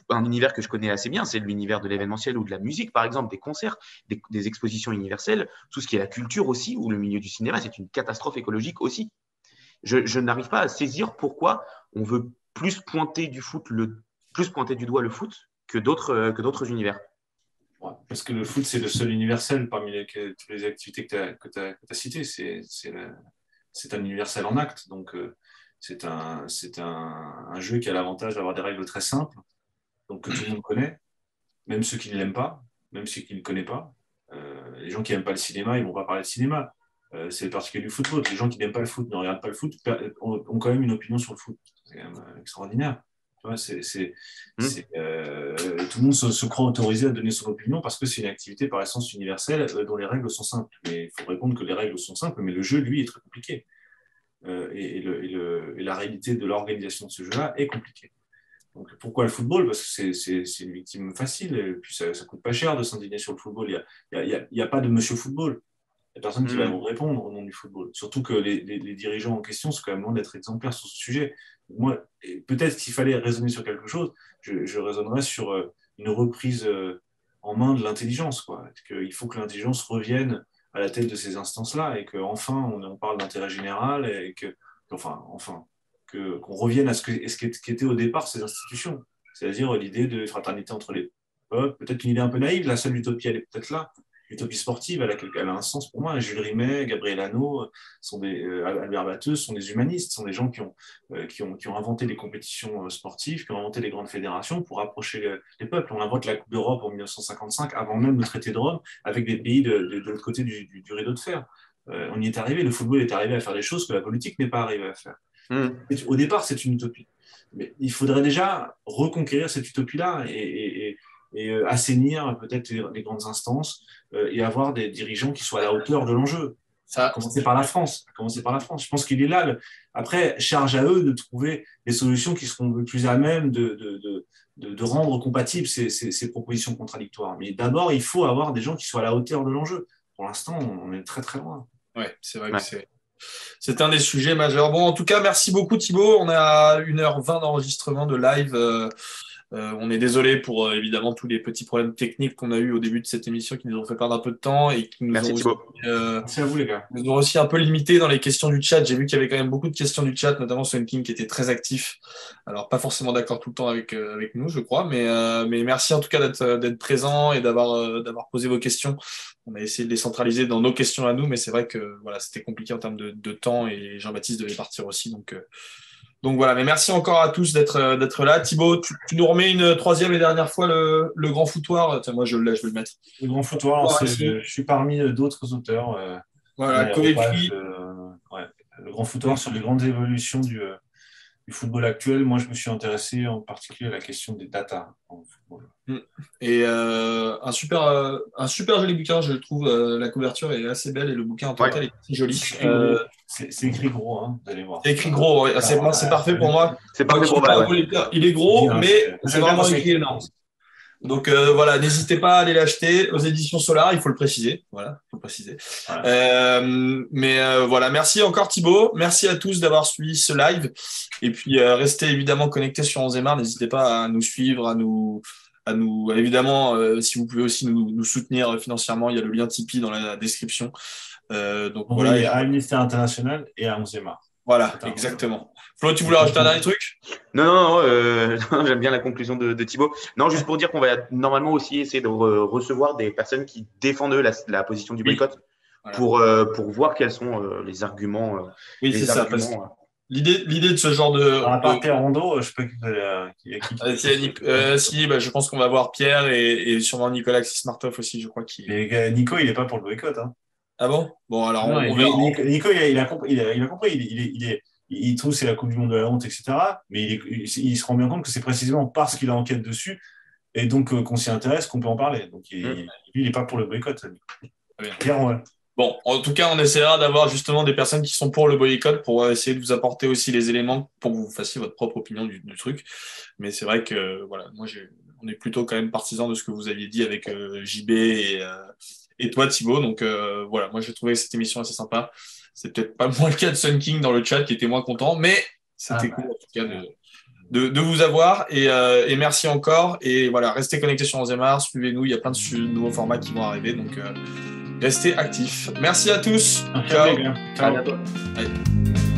un univers que je connais assez bien, c'est l'univers de l'événementiel ou de la musique, par exemple, des concerts, des expositions universelles, tout ce qui est la culture aussi, ou le milieu du cinéma, c'est une catastrophe écologique aussi. Je n'arrive pas à saisir pourquoi on veut plus pointer du doigt le foot que d'autres univers. Ouais, parce que le foot, c'est le seul universel parmi toutes les activités que tu as citées. C'est un universel en acte. Donc, c'est un jeu qui a l'avantage d'avoir des règles très simples, donc que tout le monde connaît, même ceux qui ne l'aiment pas, même ceux qui ne le connaissent pas. Les gens qui n'aiment pas le cinéma, ils ne vont pas parler de cinéma. C'est le particulier du football. Les gens qui n'aiment pas le foot, ne regardent pas le foot, ont quand même une opinion sur le foot. C'est quand même extraordinaire. Tu vois, tout le monde se croit autorisé à donner son opinion parce que c'est une activité par essence universelle dont les règles sont simples. Mais il faut répondre que les règles sont simples, mais le jeu, lui, est très compliqué. Et la réalité de l'organisation de ce jeu-là est compliquée. Donc, pourquoi le football? Parce que c'est une victime facile, et puis ça coûte pas cher de s'indigner sur le football. Il y a pas de monsieur football. Il n'y a personne qui va vous répondre au nom du football. Surtout que les dirigeants en question sont quand même loin d'être exemplaires sur ce sujet. Moi, peut-être qu'il fallait raisonner sur quelque chose. Je raisonnerais sur une reprise en main de l'intelligence, quoi. Il faut que l'intelligence revienne à la tête de ces instances-là et qu'enfin on parle d'intérêt général et qu'on revienne à ce qu'étaient au départ ces institutions, c'est-à-dire l'idée de fraternité entre les peuples, peut-être une idée un peu naïve, la seule utopie elle est peut-être là, l'utopie sportive elle a un sens pour moi. Jules Rimet, Gabriel Hanot, Albert Batteux sont des humanistes, sont des gens qui ont inventé les compétitions sportives, qui ont inventé les grandes fédérations pour rapprocher les peuples. On invente la Coupe d'Europe en 1955, avant même le traité de Rome, avec des pays de l'autre côté du rideau de fer. On y est arrivé, le football est arrivé à faire des choses que la politique n'est pas arrivée à faire. Au départ, c'est une utopie. Mais il faudrait déjà reconquérir cette utopie-là et assainir peut-être les grandes instances et avoir des dirigeants qui soient à la hauteur de l'enjeu. Ça a commencé par la France. Je pense qu'il est là. Après, charge à eux de trouver des solutions qui seront le plus à même de rendre compatibles ces propositions contradictoires. Mais d'abord, il faut avoir des gens qui soient à la hauteur de l'enjeu. Pour l'instant, on est très très loin. Ouais, c'est vrai que c'est un des sujets majeurs. Bon, en tout cas, merci beaucoup Thibaut. On a 1h20 d'enregistrement de live. On est désolé pour évidemment tous les petits problèmes techniques qu'on a eu au début de cette émission qui nous ont fait perdre un peu de temps et qui nous Merci Thibaut. Merci à vous les gars. Nous ont aussi un peu limité dans les questions du chat. J'ai vu qu'il y avait quand même beaucoup de questions du chat, notamment Swen King qui était très actif. Alors pas forcément d'accord tout le temps avec nous, je crois, mais merci en tout cas d'être présent et d'avoir posé vos questions. On a essayé de les centraliser dans nos questions à nous, mais c'est vrai que voilà, c'était compliqué en termes de temps et Jean-Baptiste devait partir aussi, donc Donc voilà, mais merci encore à tous d'être là. Thibaut, tu nous remets une troisième et dernière fois le grand foutoir. Tiens, moi je l'ai, je vais le mettre. Le grand foutoir, je suis parmi d'autres auteurs. Voilà, coécrit. Le grand foutoir sur les grandes évolutions du football actuel. Moi, je me suis intéressé en particulier à la question des data en football. Et un super joli bouquin, je trouve. La couverture est assez belle et le bouquin en tant que tel est assez joli. C'est écrit gros, hein, vous allez voir. C'est écrit gros, ouais. C'est parfait pour moi. C'est parfait pour moi. Ouais. Il est gros, mais c'est vraiment écrit énorme. Donc voilà, n'hésitez pas à aller l'acheter aux éditions Solar, il faut le préciser. Voilà, il faut le préciser. Voilà. Voilà, merci encore Thibaut. Merci à tous d'avoir suivi ce live. Et puis restez évidemment connectés sur Onzemar. N'hésitez pas à nous suivre, à nous évidemment, si vous pouvez aussi nous soutenir financièrement, il y a le lien Tipeee dans la description. Donc voilà. Il y a Amnesty International et à Onzemar. Voilà, exactement. Flo, tu voulais rajouter un dernier truc ? Non, j'aime bien la conclusion de Thibaut. Non, juste pour dire qu'on va normalement aussi essayer de recevoir des personnes qui défendent la position du boycott pour voir quels sont les arguments. Oui, c'est ça. L'idée de ce genre de. À part Pierre Rondeau, je peux qu'il y a qui. Je pense qu'on va voir Pierre et sûrement Nicolas Sismartov aussi, je crois. Nico, il n'est pas pour le boycott. Hein. Ah bon ? Bon, alors on verra. Nico, il a compris. Il trouve que c'est la Coupe du Monde de la honte, etc. Mais il se rend bien compte que c'est précisément parce qu'il enquête dessus et donc qu'on s'y intéresse qu'on peut en parler. Donc lui, il n'est pas pour le boycott. Bon, en tout cas, on essaiera d'avoir justement des personnes qui sont pour le boycott pour essayer de vous apporter aussi les éléments pour que vous fassiez votre propre opinion du truc. Mais c'est vrai que voilà, on est plutôt quand même partisan de ce que vous aviez dit avec JB et toi Thibaut. Donc voilà, moi j'ai trouvé cette émission assez sympa. C'est peut-être pas moins le cas de Sun King dans le chat qui était moins content, mais c'était cool en tout cas de vous avoir et merci encore. Et voilà, restez connectés sur Onzemar, suivez-nous, il y a plein de nouveaux formats qui vont arriver, donc restez actifs. Merci à tous. Ciao. À bientôt. Allez.